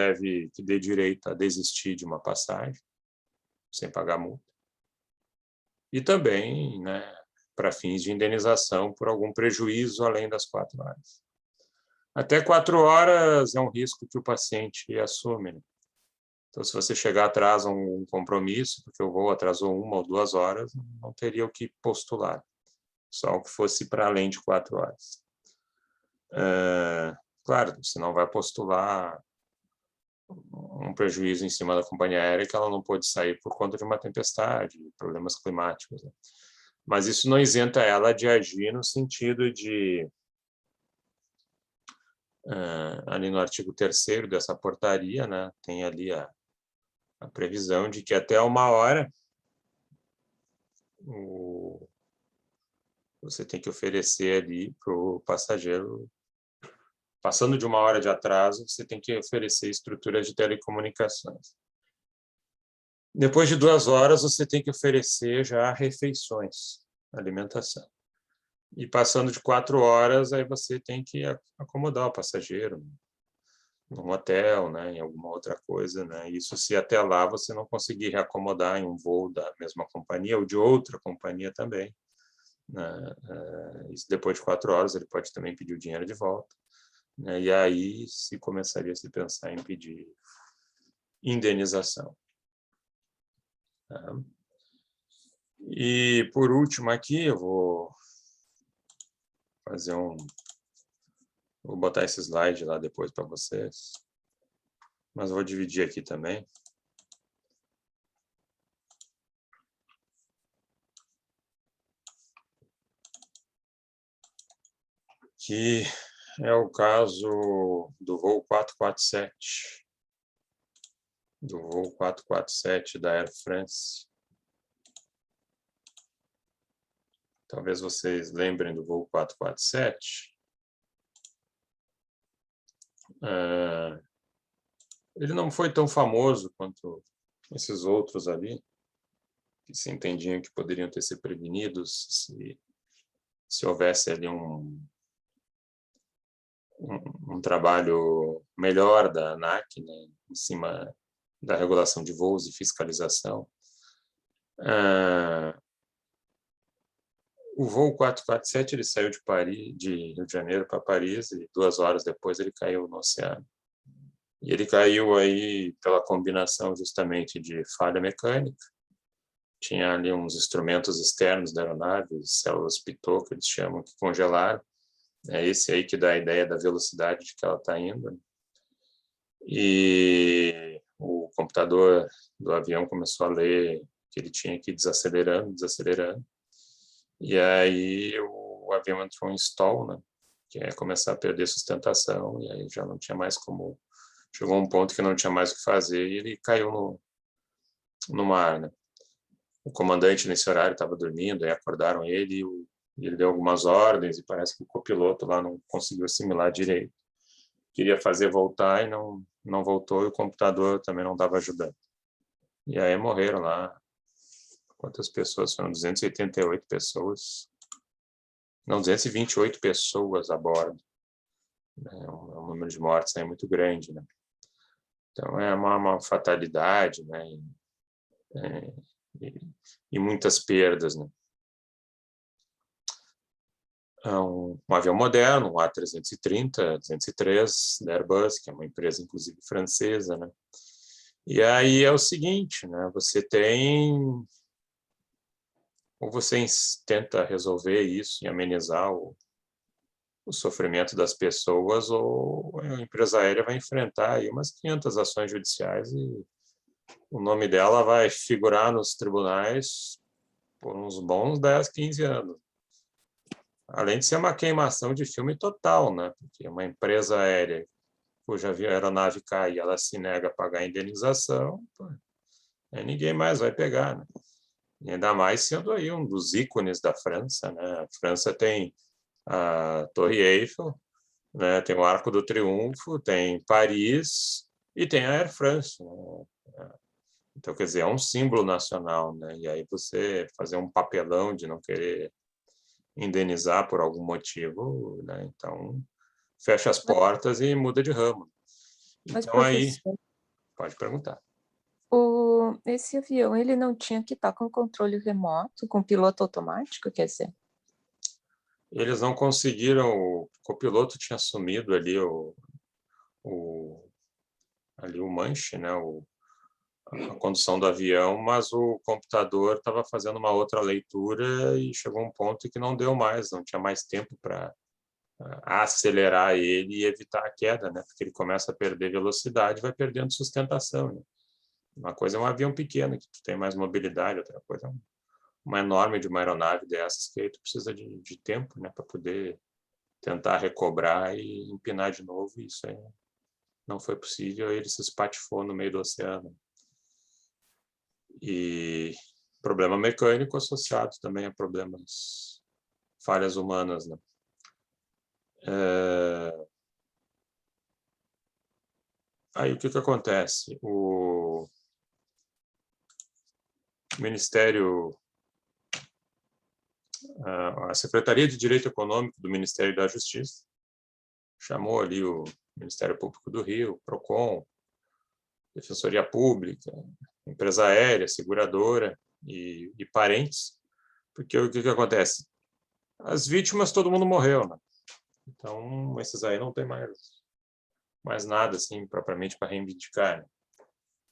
dê direito a desistir de uma passagem, sem pagar multa. E também, né, para fins de indenização por algum prejuízo além das 4 horas. Até 4 horas é um risco que o paciente assume, né? Então, se você chegar atrás a um compromisso, porque o voo atrasou 1 ou 2 horas, não teria o que postular, só o que fosse para além de 4 horas. Claro, você não vai postular um prejuízo em cima da companhia aérea que ela não pôde sair por conta de uma tempestade, problemas climáticos, né? Mas isso não isenta ela de agir no sentido de, ali no artigo 3º dessa portaria, né, tem ali a previsão de que até 1 hora você tem que oferecer ali para o passageiro, passando de 1 hora de atraso, você tem que oferecer estruturas de telecomunicações. Depois de 2 horas, você tem que oferecer já refeições, alimentação. E passando de 4 horas, aí você tem que acomodar o passageiro num hotel, né, em alguma outra coisa, né? Isso se até lá você não conseguir reacomodar em um voo da mesma companhia ou de outra companhia também, né? Isso depois de 4 horas ele pode também pedir o dinheiro de volta, né? E aí se começaria a se pensar em pedir indenização. Tá? E por último aqui eu vou fazer vou botar esse slide lá depois para vocês, mas vou dividir aqui também. Que é o caso do voo 447, da Air France. Talvez vocês lembrem do voo 447. Ele não foi tão famoso quanto esses outros ali, que se entendiam que poderiam ter sido prevenidos se houvesse ali um trabalho melhor da ANAC, né, em cima da regulação de voos e fiscalização. O voo 447 ele saiu de Rio de Janeiro para Paris e 2 horas depois ele caiu no oceano. E ele caiu aí pela combinação justamente de falha mecânica. Tinha ali uns instrumentos externos da aeronave, células pitot, que eles chamam, que congelaram. É esse aí que dá a ideia da velocidade de que ela está indo. E o computador do avião começou a ler que ele tinha que ir desacelerando, desacelerando. E aí o avião entrou em stall, né? Que é começar a perder sustentação, e aí já não tinha mais como... Chegou um ponto que não tinha mais o que fazer e ele caiu no mar, né? O comandante, nesse horário, estava dormindo, aí acordaram ele e ele deu algumas ordens e parece que o copiloto lá não conseguiu assimilar direito. Queria fazer voltar e não voltou, e o computador também não estava ajudando. E aí morreram lá. Quantas pessoas? Foram 288 pessoas. Não, 228 pessoas a bordo. É um número de mortes aí muito grande, né? Então, é uma fatalidade, né? E muitas perdas, né? É um avião moderno, um A330, 203 da Airbus, que é uma empresa, inclusive, francesa, né? E aí é o seguinte, né? Ou você tenta resolver isso e amenizar o sofrimento das pessoas, ou a empresa aérea vai enfrentar aí umas 500 ações judiciais e o nome dela vai figurar nos tribunais por uns bons 10, 15 anos. Além de ser uma queimação de filme total, né? Porque uma empresa aérea cuja aeronave cai e ela se nega a pagar a indenização, aí ninguém mais vai pegar, né? E ainda mais sendo aí um dos ícones da França, né? A França tem a Torre Eiffel, né? Tem o Arco do Triunfo, tem Paris e tem a Air France, né? Então, quer dizer, é um símbolo nacional, né? E aí você fazer um papelão de não querer indenizar por algum motivo, né? Então, fecha as portas e muda de ramo. Mas, Então, aí, professor, pode perguntar. esse avião, ele não tinha que estar com controle remoto, com piloto automático, quer dizer? Eles não conseguiram, o copiloto tinha assumido ali ali o manche, né? A condução do avião, mas o computador estava fazendo uma outra leitura e chegou um ponto que não deu mais, não tinha mais tempo para acelerar ele e evitar a queda, né? Porque ele começa a perder velocidade, vai perdendo sustentação, né? Uma coisa é um avião pequeno, que tu tem mais mobilidade, outra coisa é uma enorme de uma aeronave dessas, que aí tu precisa de tempo, né? Para poder tentar recobrar e empinar de novo, e isso aí não foi possível, ele se espatifou no meio do oceano. E problema mecânico associado também a problemas, falhas humanas, né? Aí o que acontece? O Ministério, a Secretaria de Direito Econômico do Ministério da Justiça chamou ali o Ministério Público do Rio, PROCON, Defensoria Pública, empresa aérea, seguradora e parentes, porque o que acontece? As vítimas, todo mundo morreu, né? Então, esses aí não tem mais nada, assim, propriamente para reivindicar, né?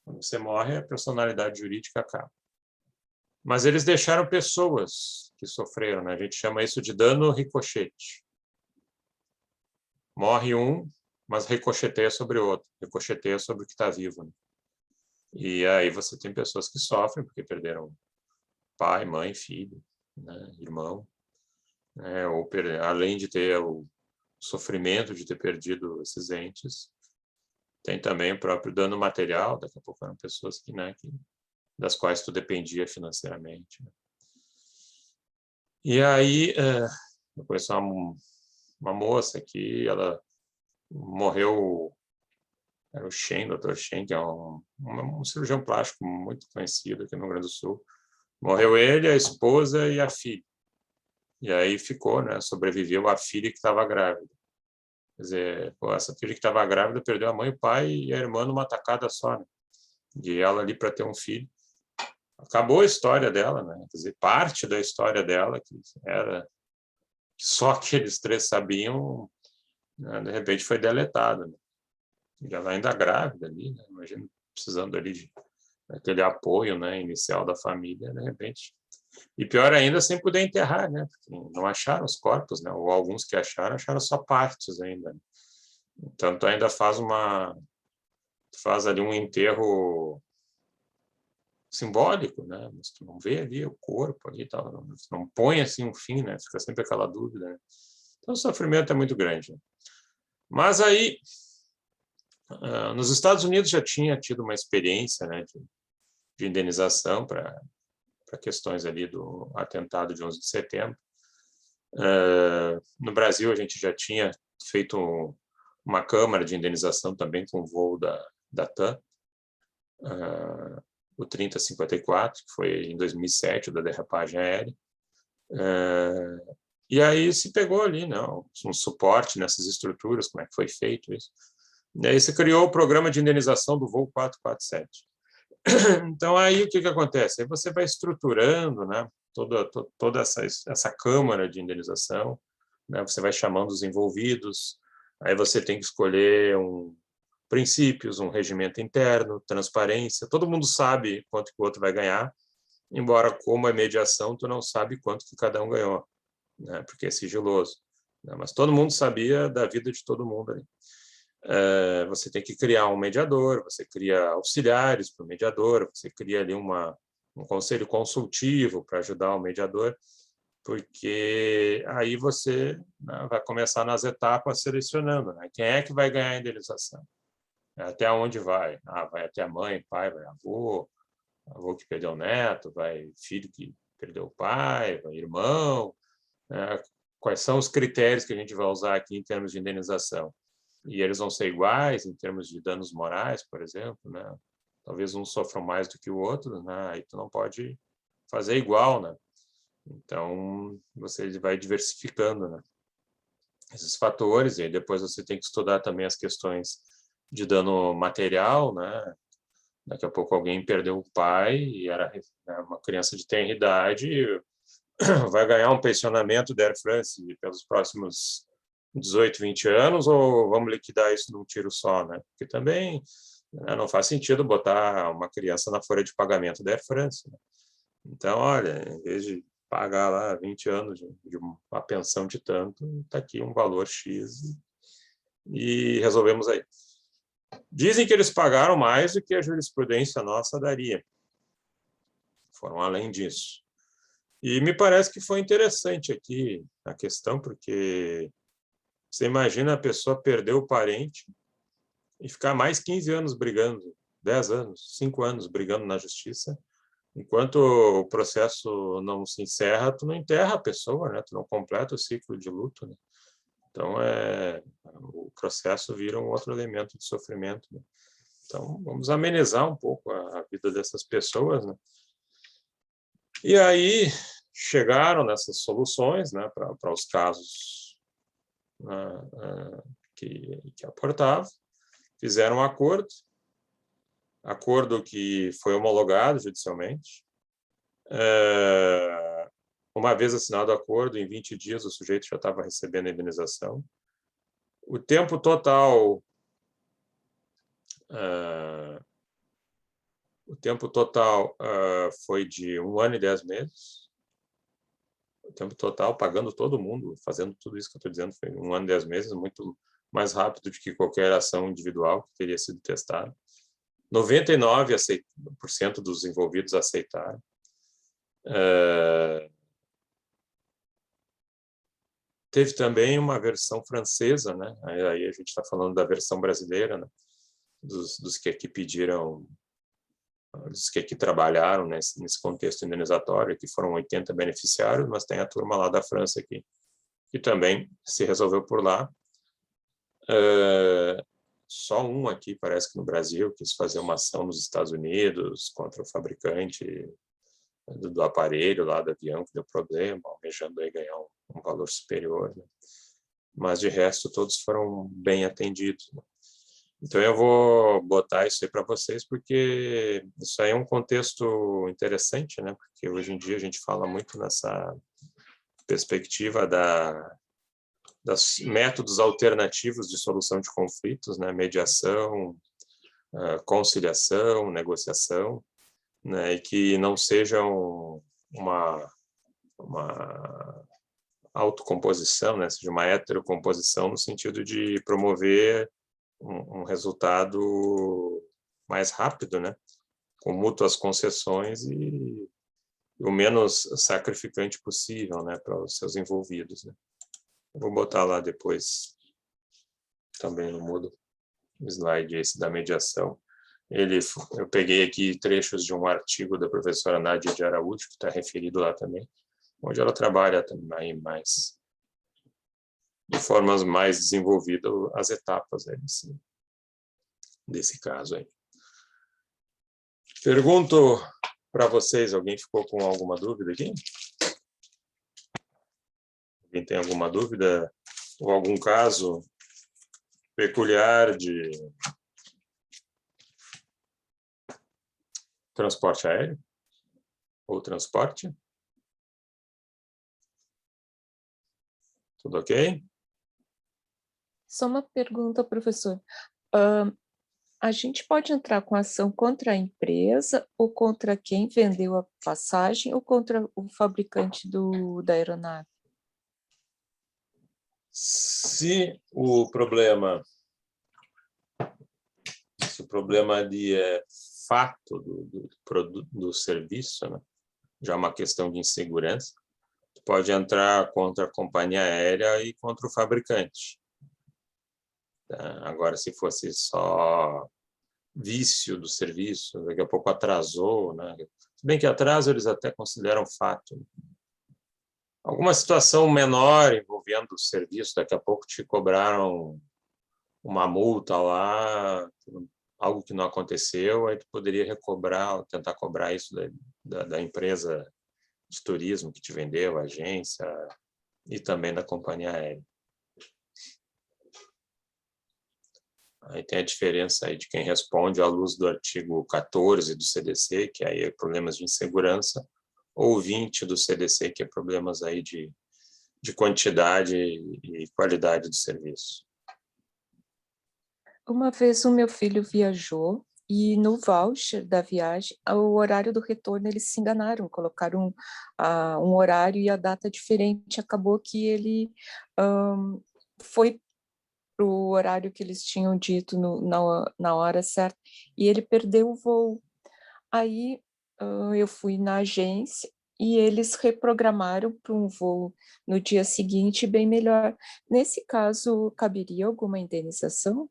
Quando você morre, a personalidade jurídica acaba. Mas eles deixaram pessoas que sofreram, né? A gente chama isso de dano ricochete. Morre um, mas ricocheteia sobre o outro, ricocheteia sobre o que está vivo, né? E aí você tem pessoas que sofrem porque perderam pai, mãe, filho, né? Irmão, né? Ou além de ter o sofrimento de ter perdido esses entes, tem também o próprio dano material. Daqui a pouco eram pessoas das quais tu dependia financeiramente, né? E aí, eu conheço uma moça que ela morreu, era o Shen, Dr. Shen, que é um cirurgião plástico muito conhecido aqui no Rio Grande do Sul. Morreu ele, a esposa e a filha. E aí ficou, né? Sobreviveu a filha que estava grávida. Quer dizer, essa filha que estava grávida perdeu a mãe, o pai e a irmã numa tacada só, né? E ela ali para ter um filho. Acabou a história dela, né? Quer dizer, parte da história dela, que era que só aqueles três sabiam, né? De repente foi deletada, né? E ela ainda grávida ali, né? Imagina, precisando ali daquele apoio, né, inicial da família, de repente. E pior ainda, sem poder enterrar, né? Porque não acharam os corpos, né? Ou alguns que acharam só partes ainda, né? Então, tu ainda faz tu faz ali um enterro simbólico, né? Mas tu não vê ali o corpo ali, tal, não põe assim um fim, né? Fica sempre aquela dúvida, né? Então o sofrimento é muito grande. Mas aí, nos Estados Unidos já tinha tido uma experiência, né, de indenização para questões ali do atentado de 11 de setembro. No Brasil a gente já tinha feito uma câmara de indenização também com o voo da TAM, o 3054, que foi em 2007, o da derrapagem aérea. E aí se pegou ali, né, um suporte nessas estruturas, como é que foi feito isso. E aí se criou o programa de indenização do voo 447. Então, aí o que acontece? Aí você vai estruturando, né, toda essa câmara de indenização, né, você vai chamando os envolvidos, aí você tem que escolher princípios, um regimento interno, transparência, todo mundo sabe quanto que o outro vai ganhar, embora como é mediação, tu não sabe quanto que cada um ganhou, né, porque é sigiloso, né, mas todo mundo sabia da vida de todo mundo ali. Você tem que criar um mediador, você cria auxiliares para o mediador, você cria ali um conselho consultivo para ajudar o mediador, porque aí você, né, vai começar nas etapas selecionando, né, quem é que vai ganhar a indenização, até onde vai? Vai até a mãe, pai, vai avô que perdeu o neto, vai filho que perdeu o pai, vai irmão, né, quais são os critérios que a gente vai usar aqui em termos de indenização? E eles vão ser iguais em termos de danos morais, por exemplo, né? Talvez um sofra mais do que o outro, né? Aí tu não pode fazer igual, né? Então, você vai diversificando, né, esses fatores, e aí depois você tem que estudar também as questões de dano material, né? Daqui a pouco alguém perdeu o pai e era, né, uma criança de tenra idade, vai ganhar um pensionamento da Air France pelos próximos 18, 20 anos, ou vamos liquidar isso num tiro só, né? Porque também, né, não faz sentido botar uma criança na folha de pagamento da Air France, né? Então, olha, em vez de pagar lá 20 anos de uma pensão de tanto, está aqui um valor X e resolvemos aí. Dizem que eles pagaram mais do que a jurisprudência nossa daria. Foram além disso. E me parece que foi interessante aqui a questão, porque você imagina a pessoa perder o parente e ficar mais 15 anos brigando, 10 anos, 5 anos brigando na justiça, enquanto o processo não se encerra, tu não enterra a pessoa, né? Tu não completa o ciclo de luto, né? Então, o processo vira um outro elemento de sofrimento, né? Então, vamos amenizar um pouco a vida dessas pessoas, né? E aí chegaram nessas soluções, né, para os casos que aportavam, fizeram um acordo que foi homologado judicialmente. Uma vez assinado o acordo, em 20 dias o sujeito já estava recebendo a indenização. O tempo total foi de 1 ano e 10 meses. O tempo total, pagando todo mundo, fazendo tudo isso que eu estou dizendo, foi 1 ano e 10 meses, muito mais rápido do que qualquer ação individual que teria sido testada. 99% dos envolvidos aceitaram. Teve também uma versão francesa, né? Aí a gente está falando da versão brasileira, né? Dos que aqui pediram, dos que aqui trabalharam nesse contexto indenizatório, que foram 80 beneficiários, mas tem a turma lá da França aqui, que também se resolveu por lá. Só um aqui, parece que no Brasil, quis fazer uma ação nos Estados Unidos contra o fabricante do aparelho lá do avião que deu problema, almejando aí ganhar um valor superior, né? Mas de resto todos foram bem atendidos, né? Então eu vou botar isso aí para vocês, porque isso aí é um contexto interessante, né? Porque hoje em dia a gente fala muito nessa perspectiva dos métodos alternativos de solução de conflitos, né? Mediação, conciliação, negociação, né? E que não sejam uma autocomposição, né? Seja uma heterocomposição no sentido de promover um resultado mais rápido, né? Com mútuas concessões e o menos sacrificante possível, né, para os seus envolvidos, né? Eu vou botar lá depois, também no Moodle, o slide esse da mediação. Eu peguei aqui trechos de um artigo da professora Nádia de Araújo, que está referido lá também, onde ela trabalha também mais, de formas mais desenvolvidas, as etapas aí desse caso aí. Pergunto para vocês, alguém ficou com alguma dúvida aqui? Alguém tem alguma dúvida ou algum caso peculiar de transporte aéreo ou transporte? Tudo ok? Só uma pergunta, professor. A gente pode entrar com ação contra a empresa ou contra quem vendeu a passagem ou contra o fabricante da aeronave? Se o problema ali é fato do serviço, né? Já é uma questão de insegurança, pode entrar contra a companhia aérea e contra o fabricante. Agora, se fosse só vício do serviço, daqui a pouco atrasou, né? Se bem que atraso eles até consideram fato. Alguma situação menor envolvendo o serviço, daqui a pouco te cobraram uma multa lá, algo que não aconteceu, aí tu poderia recobrar, tentar cobrar isso da empresa de turismo que te vendeu, a agência, e também da companhia aérea. Aí tem a diferença aí de quem responde à luz do artigo 14 do CDC, que aí é problemas de insegurança, ou 20 do CDC, que é problemas aí de quantidade e qualidade do serviço. Uma vez o meu filho viajou e no voucher da viagem, o horário do retorno, eles se enganaram, colocaram um horário e a data diferente. Acabou que ele foi para o horário que eles tinham dito na hora certa e ele perdeu o voo. Aí eu fui na agência e eles reprogramaram para um voo no dia seguinte bem melhor. Nesse caso, caberia alguma indenização?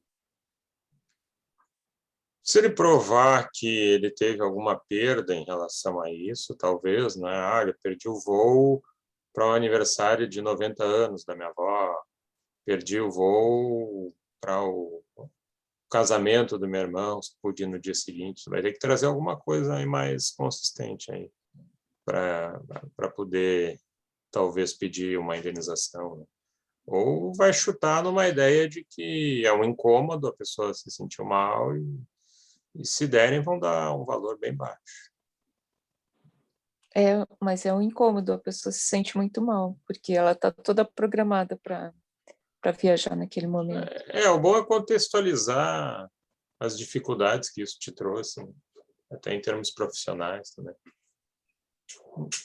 Se ele provar que ele teve alguma perda em relação a isso, talvez, né? Eu perdi o voo para o aniversário de 90 anos da minha avó, perdi o voo para o casamento do meu irmão, se pude ir no dia seguinte. Vai ter que trazer alguma coisa aí mais consistente aí para poder, talvez, pedir uma indenização, né? Ou vai chutar numa ideia de que é um incômodo, a pessoa se sentiu mal e se derem, vão dar um valor bem baixo. Mas é um incômodo, a pessoa se sente muito mal, porque ela está toda programada para viajar naquele momento. O bom é contextualizar as dificuldades que isso te trouxe, até em termos profissionais também.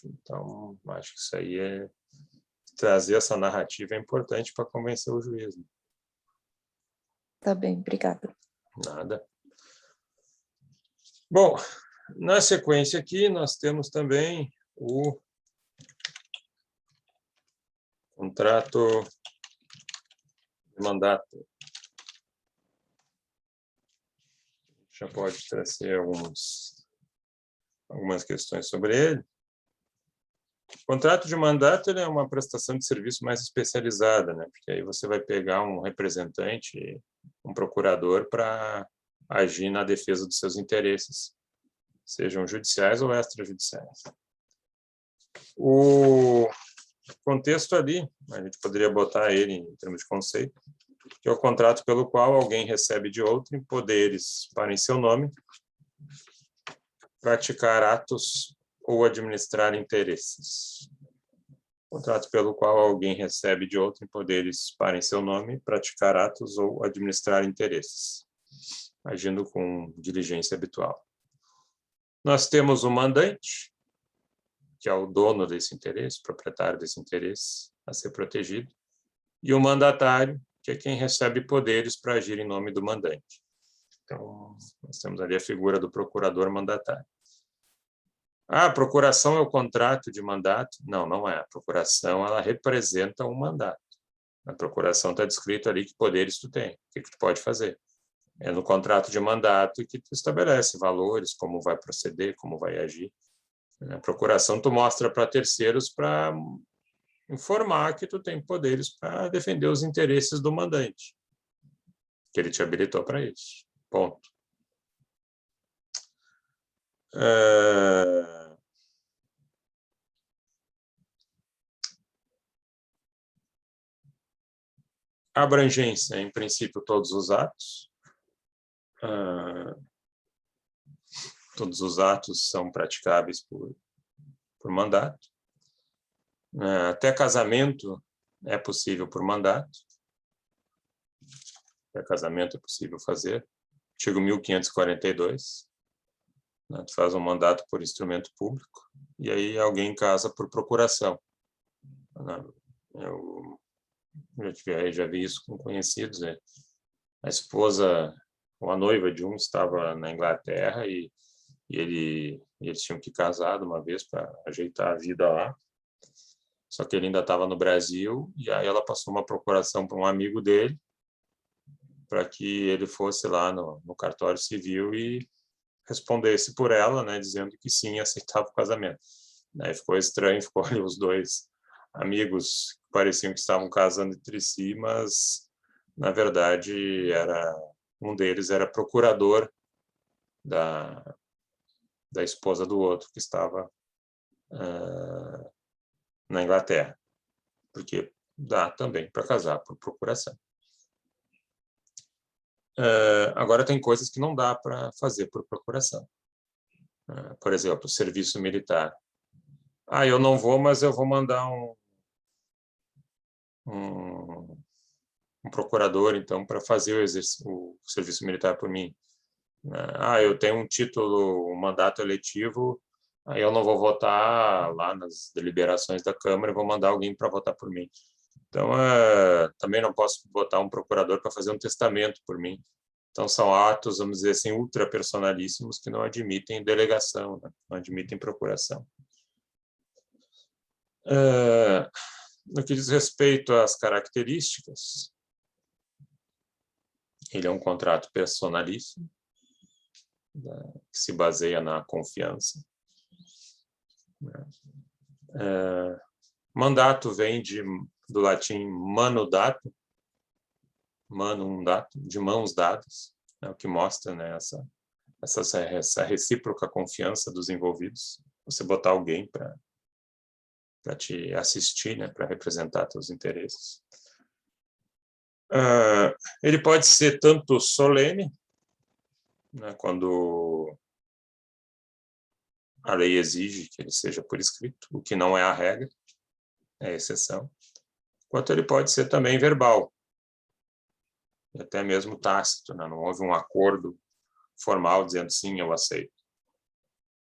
Então, acho que isso aí trazer essa narrativa é importante para convencer o juiz. Tá bem, obrigada. Nada. Bom, na sequência aqui, nós temos também o contrato de mandato. Já pode trazer algumas questões sobre ele. O contrato de mandato ele é uma prestação de serviço mais especializada, né? Porque aí você vai pegar um representante, um procurador, para agir na defesa dos seus interesses, sejam judiciais ou extrajudiciais. O contexto ali, a gente poderia botar ele em termos de conceito, que é o contrato pelo qual alguém recebe de outro poderes para, em seu nome, praticar atos ou administrar interesses. Contrato pelo qual alguém recebe de outro poderes para, em seu nome, praticar atos ou administrar interesses, agindo com diligência habitual. Nós temos o mandante, que é o dono desse interesse, proprietário desse interesse a ser protegido, e o mandatário, que é quem recebe poderes para agir em nome do mandante. Então, nós temos ali a figura do procurador mandatário. A procuração é o contrato de mandato? Não, não é. A procuração, ela representa um mandato. Na procuração está descrito ali que poderes tu tem, o que tu pode fazer. É no contrato de mandato que tu estabelece valores, como vai proceder, como vai agir. Na procuração tu mostra para terceiros para informar que tu tem poderes para defender os interesses do mandante, que ele te habilitou para isso. Ponto. Abrangência, em princípio, todos os atos. Todos os atos são praticáveis por mandato. Até casamento é possível por mandato. Até casamento é possível fazer. Artigo 1542. Tu faz um mandato por instrumento público e aí alguém casa por procuração. Eu já vi isso com conhecidos. A esposa, ou a noiva de um, estava na Inglaterra e eles tinham que casar de uma vez para ajeitar a vida lá. Só que ele ainda estava no Brasil e aí ela passou uma procuração para um amigo dele para que ele fosse lá no cartório civil e respondesse por ela, né, dizendo que sim, aceitava o casamento. Aí ficou estranho, ficou ali os dois amigos que pareciam que estavam casando entre si, mas na verdade um deles era procurador da esposa do outro que estava na Inglaterra, porque dá também para casar por procuração. Agora tem coisas que não dá para fazer por procuração. Por exemplo, o serviço militar. Eu não vou, mas eu vou mandar um procurador, então, para fazer o serviço militar por mim. Eu tenho um título, um mandato eletivo, aí eu não vou votar lá nas deliberações da Câmara, eu vou mandar alguém para votar por mim. Então, também não posso botar um procurador para fazer um testamento por mim. Então, são atos, vamos dizer assim, ultrapersonalíssimos que não admitem delegação, né? Não admitem procuração. No que diz respeito às características, ele é um contrato personalíssimo, que se baseia na confiança. Mandato vem do latim manu dato, manum dato, de mãos dadas, o que mostra, né, essa recíproca confiança dos envolvidos. Você botar alguém para te assistir, né, para representar seus interesses. Ele pode ser tanto solene, né, quando a lei exige que ele seja por escrito, o que não é a regra, é a exceção, quanto ele pode ser também verbal, e até mesmo tácito, né? Não houve um acordo formal dizendo sim, eu aceito.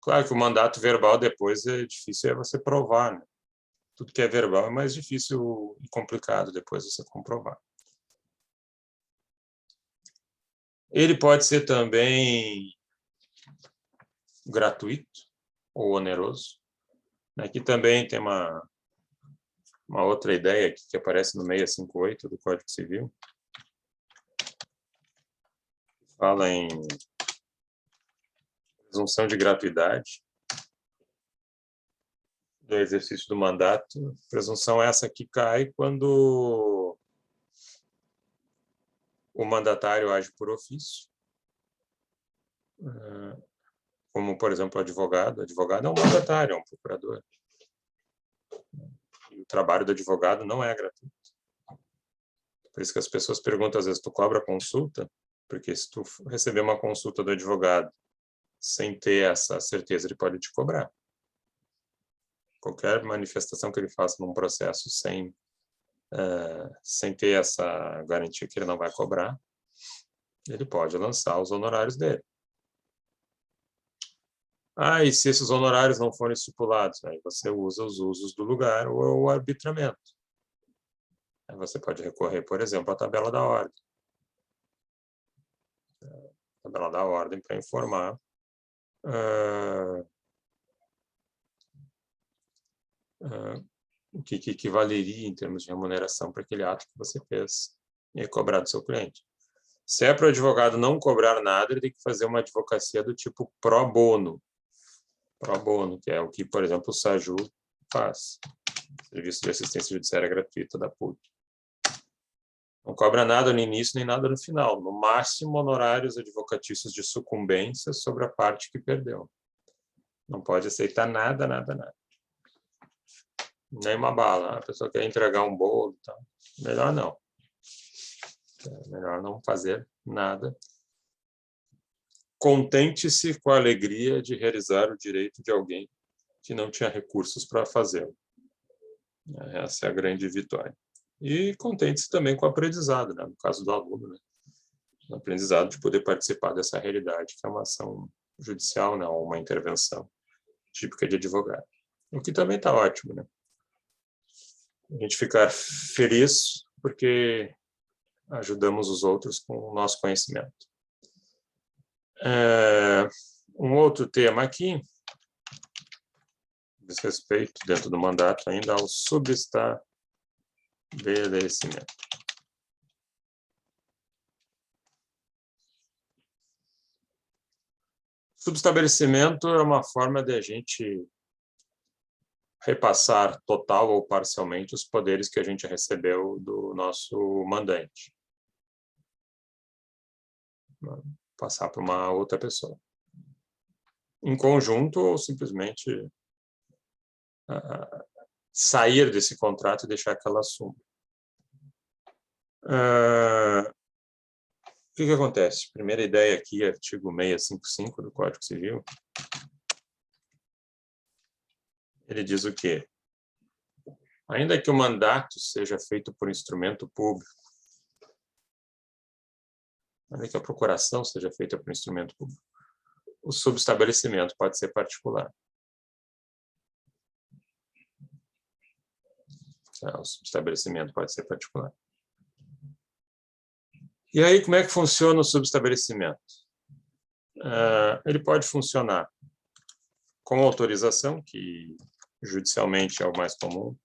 Claro que o mandato verbal depois é difícil você provar, né? Tudo que é verbal é mais difícil e complicado depois você comprovar. Ele pode ser também gratuito ou oneroso. Aqui também tem uma outra ideia aqui que aparece no 658 do Código Civil. Fala em presunção de gratuidade do exercício do mandato. Presunção essa que cai quando o mandatário age por ofício, como, por exemplo, o advogado. O advogado é um mandatário, é um procurador. E o trabalho do advogado não é gratuito. Por isso que as pessoas perguntam, às vezes, tu cobra consulta? Porque se tu receber uma consulta do advogado sem ter essa certeza, ele pode te cobrar. Qualquer manifestação que ele faça num processo sem ter essa garantia que ele não vai cobrar, ele pode lançar os honorários dele. E se esses honorários não forem estipulados? Aí você usa os usos do lugar ou o arbitramento. Aí você pode recorrer, por exemplo, à tabela da ordem. Tabela da ordem para informar o que equivaleria em termos de remuneração para aquele ato que você fez e é cobrado do seu cliente. Se é para o advogado não cobrar nada, ele tem que fazer uma advocacia do tipo pro bono. Pro bono, que é o que, por exemplo, o SAJU faz. Serviço de Assistência Judiciária Gratuita da PUC. Não cobra nada no início nem nada no final. No máximo, honorários advocatícios de sucumbência sobre a parte que perdeu. Não pode aceitar nada, nada, nada. Nem uma bala. A pessoa quer entregar um bolo. Tá? Melhor não. É melhor não fazer nada. Contente-se com a alegria de realizar o direito de alguém que não tinha recursos para fazê-lo. Essa é a grande vitória. E contente-se também com o aprendizado, né? No caso do aluno, né? O aprendizado de poder participar dessa realidade, que é uma ação judicial, né? Ou uma intervenção típica de advogado. O que também está ótimo, né? A gente ficar feliz porque ajudamos os outros com o nosso conhecimento. Um outro tema aqui, diz respeito, dentro do mandato ainda, ao subestabelecimento. Subestabelecimento é uma forma de a gente repassar total ou parcialmente os poderes que a gente recebeu do nosso mandante. Passar para uma outra pessoa. Em conjunto ou simplesmente sair desse contrato e deixar que ela assuma. O que acontece? Primeira ideia aqui, artigo 655 do Código Civil. Ele diz o quê? Ainda que o mandato seja feito por instrumento público, ainda que a procuração seja feita por instrumento público, o subestabelecimento pode ser particular. O subestabelecimento pode ser particular. E aí, como é que funciona o subestabelecimento? Ele pode funcionar com autorização, que judicialmente é o mais comum.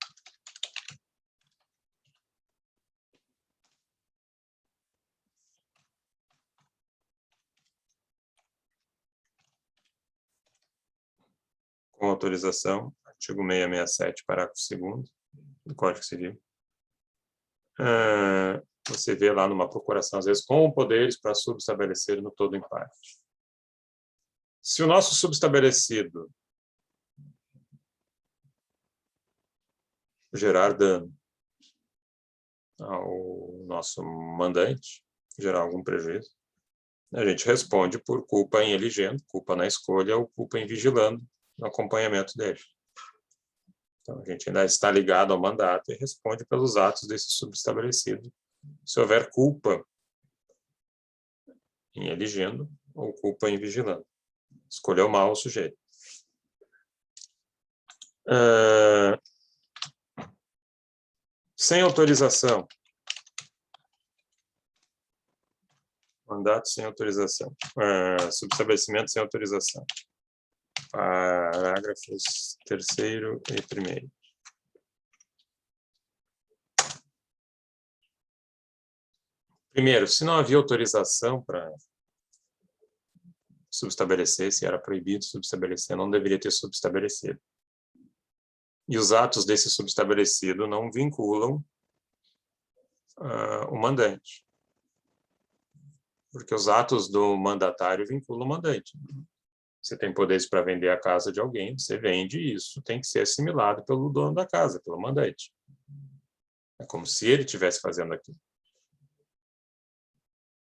Com autorização, artigo 667, parágrafo 2º do Código Civil. Você vê lá numa procuração, às vezes, com poderes para subestabelecer no todo em parte. Se o nosso subestabelecido gerar dano ao nosso mandante, gerar algum prejuízo, a gente responde por culpa em eligendo, culpa na escolha ou culpa em vigilando no acompanhamento dele. Então, a gente ainda está ligado ao mandato e responde pelos atos desse subestabelecido, se houver culpa em eligendo ou culpa em vigilando. Escolheu mal o sujeito. Sem autorização. Mandato sem autorização. Subestabelecimento sem autorização. Parágrafos 3º e 1º. Primeiro, se não havia autorização para subestabelecer, se era proibido subestabelecer, não deveria ter subestabelecido. E os atos desse subestabelecido não vinculam o mandante. Porque os atos do mandatário vinculam o mandante. Você tem poderes para vender a casa de alguém, você vende isso, tem que ser assimilado pelo dono da casa, pelo mandante. É como se ele estivesse fazendo aquilo.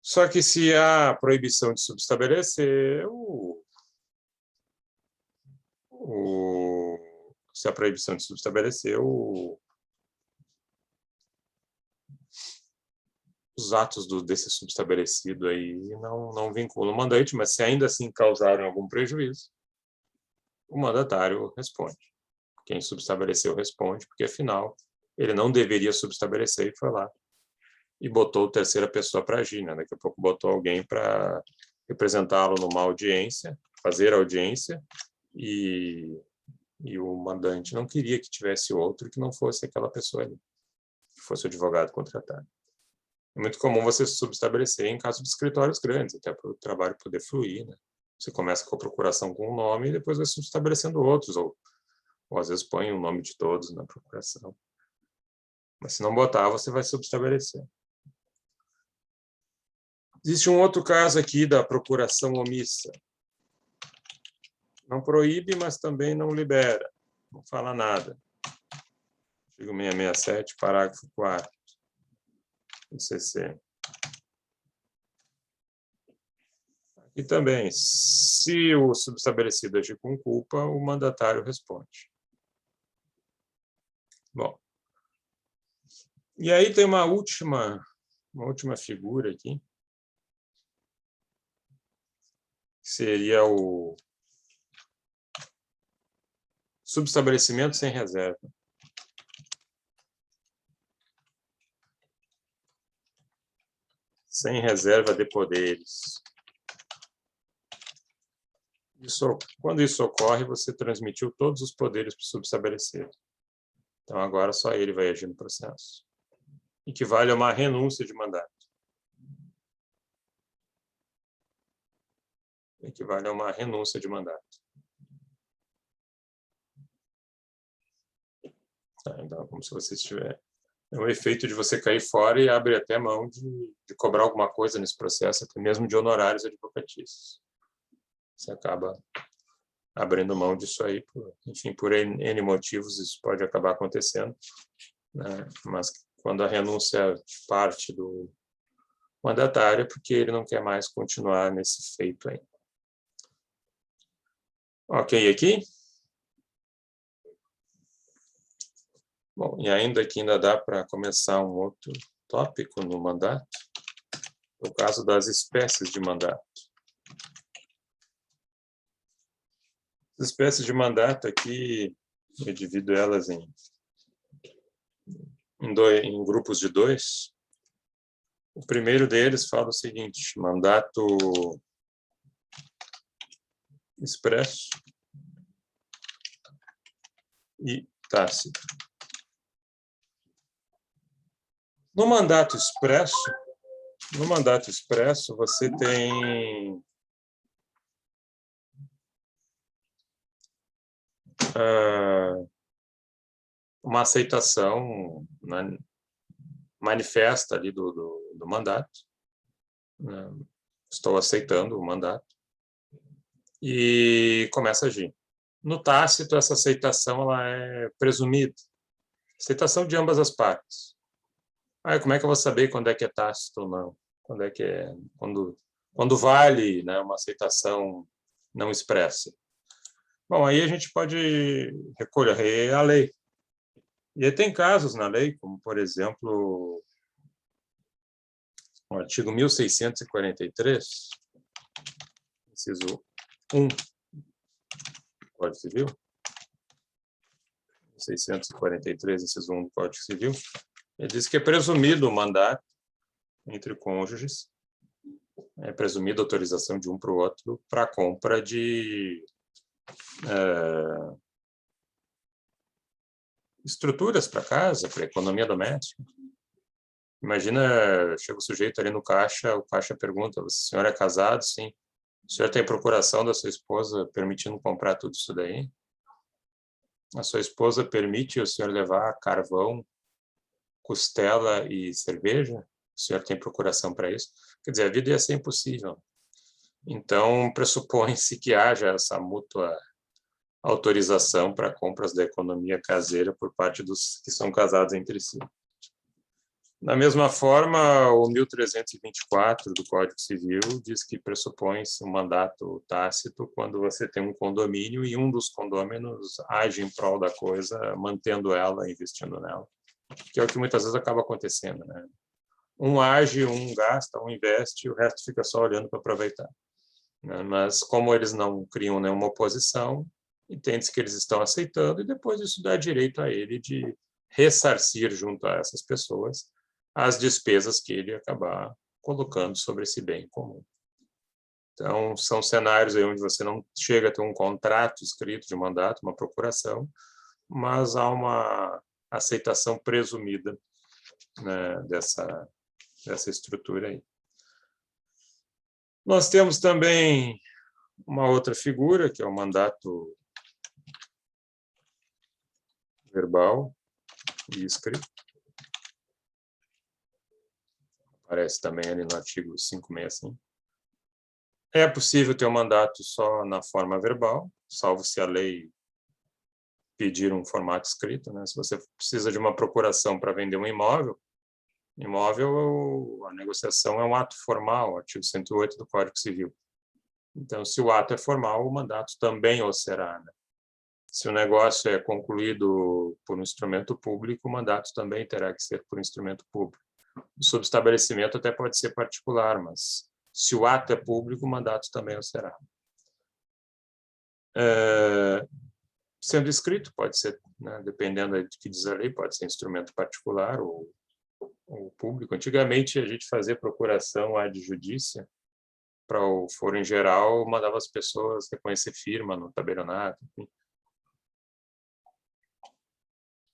Só que se há proibição de subestabelecer, se a proibição de subestabelecer, os atos desse subestabelecido aí não vinculam o mandante, mas se ainda assim causarem algum prejuízo, o mandatário responde. Quem subestabeleceu responde, porque afinal ele não deveria subestabelecer e foi lá e botou terceira pessoa para agir, né? Daqui a pouco botou alguém para representá-lo numa audiência, fazer audiência, e o mandante não queria que tivesse outro que não fosse aquela pessoa ali, que fosse o advogado contratado. É muito comum você subestabelecer em caso de escritórios grandes, até para o trabalho poder fluir, né? Você começa com a procuração com um nome e depois vai subestabelecendo outros, ou às vezes põe o nome de todos na procuração. Mas se não botar, você vai subestabelecer. Existe um outro caso aqui da procuração omissa. Não proíbe, mas também não libera. Não fala nada. Artigo 667, parágrafo 4º do CC. E também, se o subestabelecido agir com culpa, o mandatário responde. Bom. E aí tem uma última figura aqui, que seria o subestabelecimento sem reserva. Sem reserva de poderes. Quando isso ocorre, você transmitiu todos os poderes para o subestabelecido. Então, agora só ele vai agir no processo. Equivale a uma renúncia de mandato. Equivale a uma renúncia de mandato. Então, como se você estiver... É um efeito de você cair fora e abre até mão de cobrar alguma coisa nesse processo, até mesmo de honorários advocatícios. Você acaba abrindo mão disso aí, enfim, por N motivos, isso pode acabar acontecendo, né? Mas quando a renúncia parte do mandatário, é porque ele não quer mais continuar nesse feito aí. Ok, aqui? Bom, e ainda dá para começar um outro tópico no mandato, o caso das espécies de mandato. As espécies de mandato aqui, eu divido elas em grupos de 2. O primeiro deles fala o seguinte: mandato expresso e tácito. No mandato expresso, você tem uma aceitação, né, manifesta ali do mandato. Estou aceitando o mandato. E começa a agir. No tácito, essa aceitação ela é presumida. Aceitação de ambas as partes. Como é que eu vou saber quando é que é tácito ou não? Quando é que é... Quando vale, né, uma aceitação não expressa? Bom, aí a gente pode recorrer à lei. E aí tem casos na lei, como, por exemplo, o artigo 1643, inciso 1 do Código Civil, 643, inciso 1 do Código Civil, ele diz que é presumido o mandato entre cônjuges, é presumida a autorização de um para o outro para a compra de estruturas para casa, para economia doméstica. Imagina, chega o sujeito ali no caixa, o caixa pergunta: o senhor é casado? Sim. O senhor tem procuração da sua esposa permitindo comprar tudo isso daí? A sua esposa permite o senhor levar carvão, costela e cerveja? O senhor tem procuração para isso? Quer dizer, a vida ia ser impossível. Então, pressupõe-se que haja essa mútua autorização para compras da economia caseira por parte dos que são casados entre si. Da mesma forma, o 1324 do Código Civil diz que pressupõe-se um mandato tácito quando você tem um condomínio e um dos condôminos age em prol da coisa, mantendo ela, investindo nela, que é o que muitas vezes acaba acontecendo, né? Um age, um gasta, um investe, e o resto fica só olhando para aproveitar. Mas como eles não criam nenhuma oposição, entende-se que eles estão aceitando, e depois isso dá direito a ele de ressarcir junto a essas pessoas as despesas que ele acabar colocando sobre esse bem comum. Então, são cenários aí onde você não chega a ter um contrato escrito de mandato, uma procuração, mas há uma aceitação presumida, né, dessa estrutura aí. Nós temos também uma outra figura, que é o mandato verbal e escrito. Aparece também ali no artigo 565. É possível ter um mandato só na forma verbal, salvo se a lei pedir um formato escrito, né? Se você precisa de uma procuração para vender um imóvel, a negociação é um ato formal, artigo 108 do Código Civil. Então, se o ato é formal, o mandato também o será, né? Se o negócio é concluído por um instrumento público, o mandato também terá que ser por instrumento público. O subestabelecimento até pode ser particular, mas se o ato é público, o mandato também o será. Sendo escrito, pode ser, né, dependendo do que diz a lei, pode ser instrumento particular ou público. Antigamente, a gente fazia procuração ad judícia para o foro em geral, mandava as pessoas reconhecer firma no tabelionato, enfim.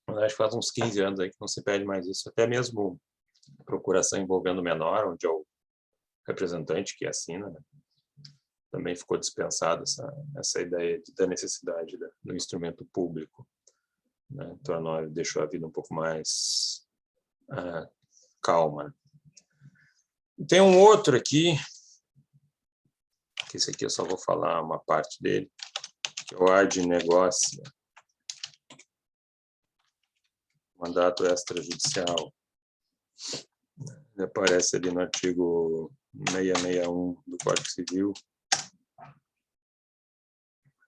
Mas acho que faz uns 15 anos aí que não se pede mais isso, até mesmo procuração envolvendo menor, onde é o representante que assina, né? Também ficou dispensada essa ideia da necessidade do instrumento público, né? Deixou a vida um pouco mais calma. Tem um outro aqui, que esse aqui eu só vou falar uma parte dele, que é o ad negócio, mandato extrajudicial. Ele aparece ali no artigo 661 do Código Civil,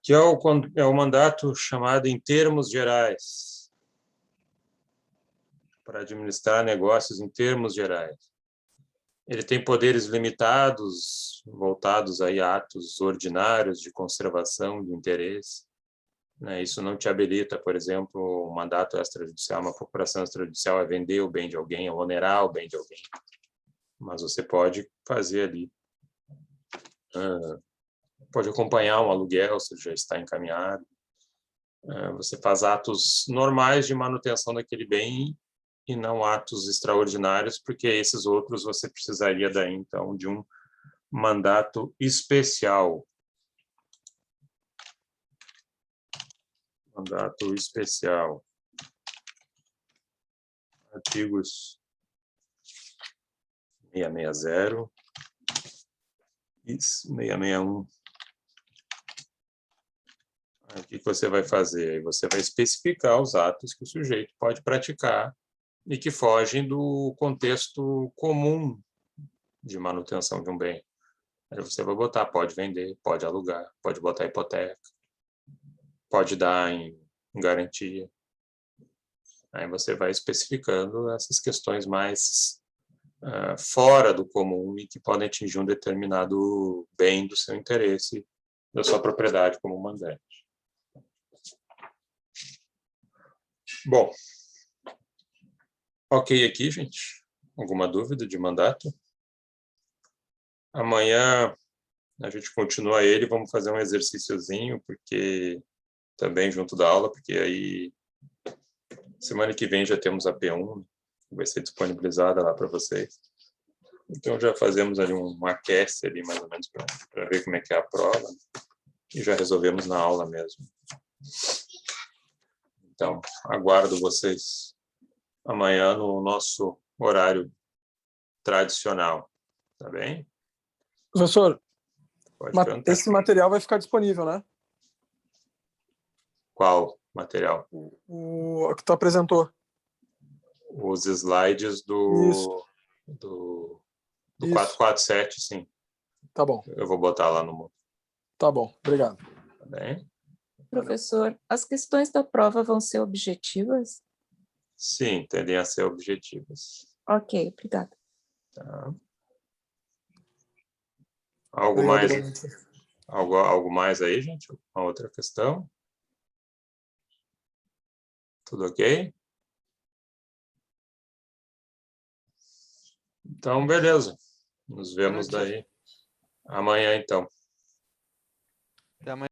que é o mandato chamado em termos gerais, para administrar negócios em termos gerais. Ele tem poderes limitados, voltados aí a atos ordinários de conservação de interesse, né? Isso não te habilita, por exemplo, um mandato extrajudicial, uma procuração extrajudicial é vender o bem de alguém, é onerar o bem de alguém. Mas você pode fazer ali, pode acompanhar um aluguel, se já está encaminhado. Você faz atos normais de manutenção daquele bem e não atos extraordinários, porque esses outros você precisaria daí, então, de um mandato especial. Mandato especial. Artigos 660 e 661. O que você vai fazer? Você vai especificar os atos que o sujeito pode praticar e que fogem do contexto comum de manutenção de um bem. Aí você vai botar, pode vender, pode alugar, pode botar hipoteca, pode dar em garantia. Aí você vai especificando essas questões mais fora do comum e que podem atingir um determinado bem do seu interesse, da sua propriedade como mandante. Bom, ok aqui, gente? Alguma dúvida de mandato? Amanhã a gente continua ele, vamos fazer um exercíciozinho, porque também junto da aula, porque aí semana que vem já temos a P1, vai ser disponibilizada lá para vocês. Então já fazemos ali um aquece ali mais ou menos para ver como é que é a prova e já resolvemos na aula mesmo. Então, aguardo vocês amanhã no nosso horário tradicional, tá bem? Professor, Pode perguntar. esse material vai ficar disponível, né? Qual material? O que tu apresentou. Os slides do 447, sim. Tá bom. Eu vou botar lá no mundo. Tá bom, obrigado. Tá bem? Professor, as questões da prova vão ser objetivas? Sim, tendem a ser objetivas. Ok, obrigada. Tá. Algo Obrigado, mais? Algo mais aí, gente? Uma outra questão? Tudo ok? Então, beleza. Nos Boa vemos noite. daí amanhã, então. Até amanhã.